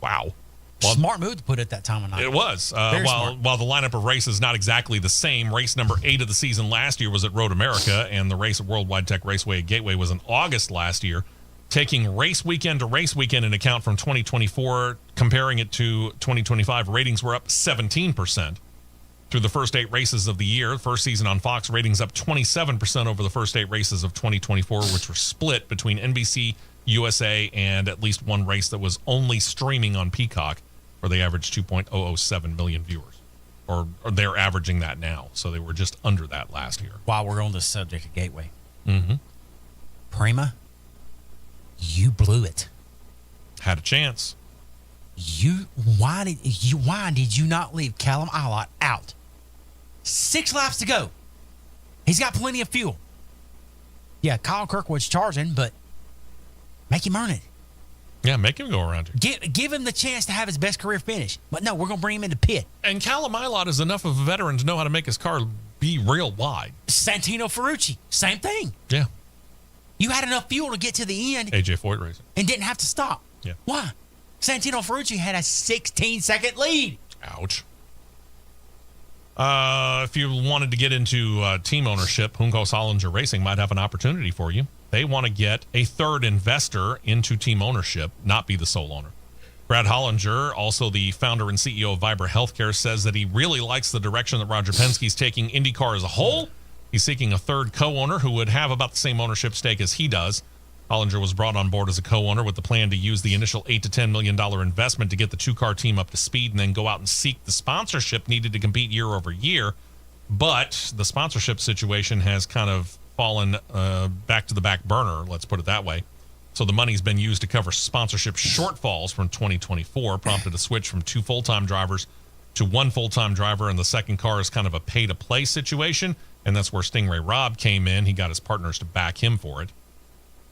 Wow. Well, Smart move to put it that time of night. It was. Smart. While the lineup of races is not exactly the same, race number 8 of the season last year was at Road America, and the race at Worldwide Tech Raceway at Gateway was in August last year. Taking race weekend to race weekend into account from 2024, comparing it to 2025, ratings were up 17%. Through the first 8 races of the year, first season on Fox, ratings up 27% over the first 8 races of 2024, which were split between NBC, USA, and at least one race that was only streaming on Peacock, where they averaged 2.007 million viewers. Or they're averaging that now, so they were just under that last year. While we're on the subject of Gateway. Mm-hmm. Prima, you blew it. Had a chance. Why did you not leave Callum Ilott out? 6 laps to go. He's got plenty of fuel. Yeah, Kyle Kirkwood's charging, but make him earn it. Yeah, make him go around here. Give him the chance to have his best career finish. But no, we're going to bring him into pit. And Callum Ilott is enough of a veteran to know how to make his car be real wide. Santino Ferrucci, same thing. Yeah. You had enough fuel to get to the end. AJ Foyt racing. And didn't have to stop. Yeah. Why? Santino Ferrucci had a 16-second lead. Ouch. If you wanted to get into team ownership, Junco Hollinger Racing might have an opportunity for you. They want to get a third investor into team ownership, not be the sole owner. Brad Hollinger, also the founder and CEO of Vibra Healthcare, says that he really likes the direction that Roger Penske's taking IndyCar as a whole, He's seeking a third co-owner who would have about the same ownership stake as he does. Hollinger was brought on board as a co-owner with the plan to use the initial $8 to $10 million investment to get the two-car team up to speed and then go out and seek the sponsorship needed to compete year over year. But the sponsorship situation has kind of fallen back to the back burner, let's put it that way. So the money's been used to cover sponsorship shortfalls from 2024, prompted a switch from 2 full-time drivers to 1 full-time driver, and the second car is kind of a pay-to-play situation, and that's where Stingray Robb came in. He got his partners to back him for it.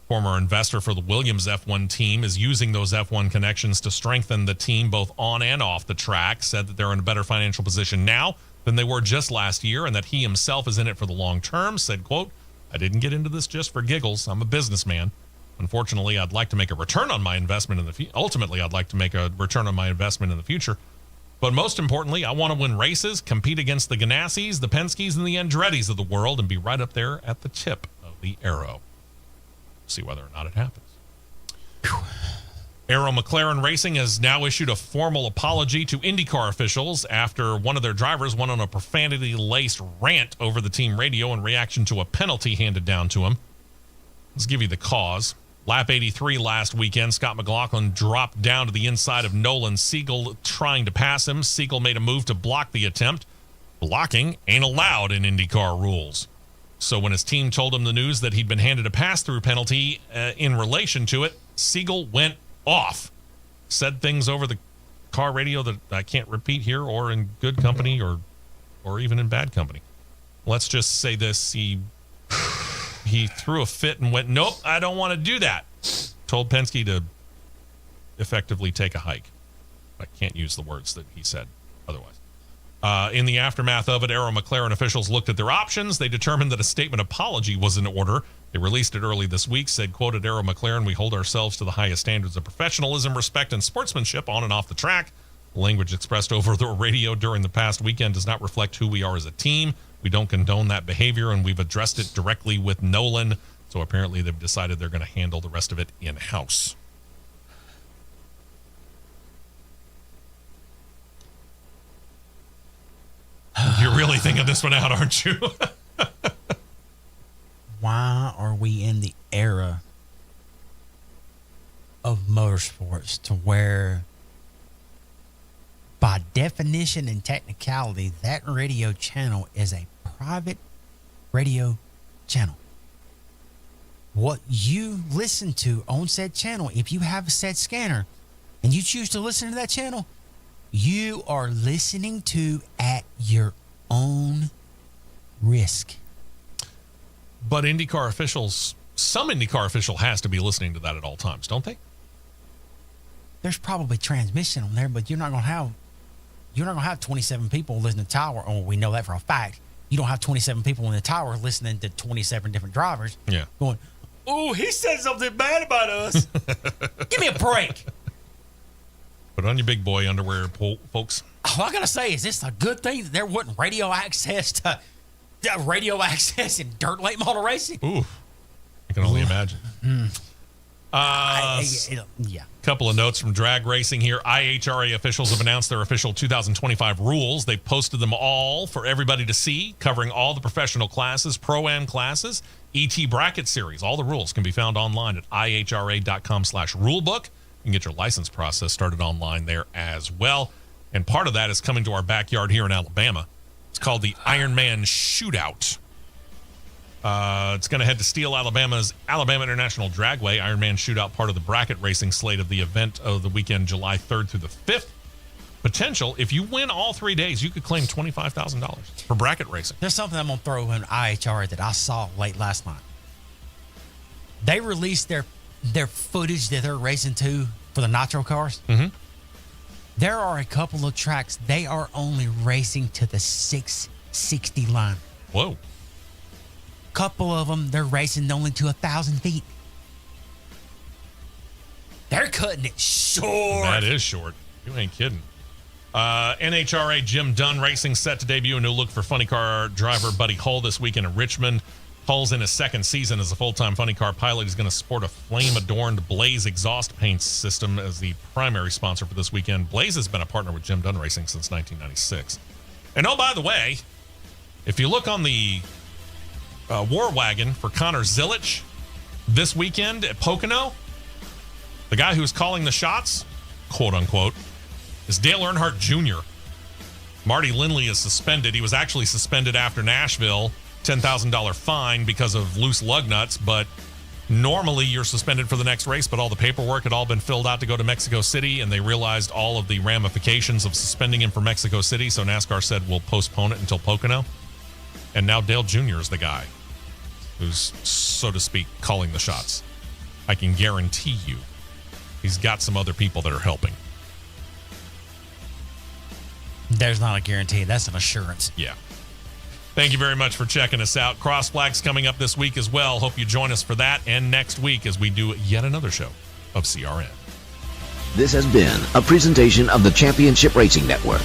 Former investor for the Williams F1 team is using those F1 connections to strengthen the team both on and off the track, said that they're in a better financial position now than they were just last year, and that he himself is in it for the long term. Said, quote, "I didn't get into this just for giggles. I'm a businessman. Unfortunately, I'd like to make a return on my investment in the future. Ultimately, I'd like to make a return on my investment in the future. But most importantly, I want to win races, compete against the Ganassis, the Penske's, and the Andretti's of the world, and be right up there at the tip of the arrow." See whether or not it happens. Arrow McLaren Racing has now issued a formal apology to IndyCar officials after one of their drivers went on a profanity-laced rant over the team radio in reaction to a penalty handed down to him. Let's give you the cause. Lap 83 last weekend, Scott McLaughlin dropped down to the inside of Nolan Siegel trying to pass him. Siegel made a move to block the attempt. Blocking ain't allowed in IndyCar rules. So when his team told him the news that he'd been handed a pass-through penalty in relation to it, Siegel went off. Said things over the car radio that I can't repeat here or in good company or even in bad company. Let's just say this. He threw a fit and went, "Nope, I don't want to do that." Told Penske to effectively take a hike. I can't use the words that he said otherwise. In the aftermath of it, Arrow McLaren officials looked at their options. They determined that a statement apology was in order. They released it early this week, said, quote, "At Arrow McLaren, we hold ourselves to the highest standards of professionalism, respect, and sportsmanship on and off the track. The language expressed over the radio during the past weekend does not reflect who we are as a team. We don't condone that behavior, and we've addressed it directly with Nolan." So apparently they've decided they're going to handle the rest of it in-house. You're really thinking this one out, aren't you? Why are we in the era of motorsports to where, by definition and technicality, that radio channel is a private radio channel? What you listen to on said channel, if you have a said scanner and you choose to listen to that channel, you are listening to at your own risk. But IndyCar officials, some IndyCar official has to be listening to that at all times, don't they? There's probably transmission on there, but you're not gonna have 27 people listening to tower. Oh, we know that for a fact. You don't have 27 people in the tower listening to 27 different drivers. Yeah. Going, "Oh, he said something bad about us." Give me a break. Put on your big boy underwear, folks. All I gotta say is this a good thing that there wasn't radio access in dirt late model racing. Ooh, I can only imagine. Yeah. Couple of notes from drag racing here. IHRA officials have announced their official 2025 rules. They posted them all for everybody to see, covering all the professional classes, Pro-Am classes, ET bracket series. All the rules can be found online at ihra.com/rulebook. You can get your license process started online there as well. And part of that is coming to our backyard here in Alabama. It's called the Ironman Shootout. It's going to head to Steele, Alabama's Alabama International Dragway. Ironman Shootout, part of the bracket racing slate of the event of the weekend, July 3rd through the 5th. Potential, if you win all 3 days, you could claim $25,000 for bracket racing. There's something I'm going to throw in IHRA that I saw late last night. They released their footage that they're racing to for the Nitro cars. Mm-hmm. There are a couple of tracks they are only racing to the 660 line. Whoa. Couple of them, they're racing only to 1,000 feet. They're cutting it short. That is short. You ain't kidding. NHRA Jim Dunn Racing set to debut a new look for funny car driver Buddy Hull this weekend in Richmond. Hull's in his second season as a full-time funny car pilot. He's going to sport a flame-adorned Blaze exhaust paint system as the primary sponsor for this weekend. Blaze has been a partner with Jim Dunn Racing since 1996. And oh, by the way, if you look on the war wagon for Connor Zilic this weekend at Pocono. The guy who's calling the shots, quote unquote, is Dale Earnhardt Jr. Marty Lindley is suspended. He was actually suspended after Nashville, $10,000 fine because of loose lug nuts, but normally you're suspended for the next race, but all the paperwork had all been filled out to go to Mexico City, and they realized all of the ramifications of suspending him for Mexico City, so NASCAR said we'll postpone it until Pocono. And now Dale Jr. is the guy who's, so to speak, calling the shots. I can guarantee you he's got some other people that are helping. There's not a guarantee. That's an assurance. Yeah. Thank you very much for checking us out. Cross Flags coming up this week as well. Hope you join us for that and next week as we do yet another show of CRN. This has been a presentation of the Championship Racing Network.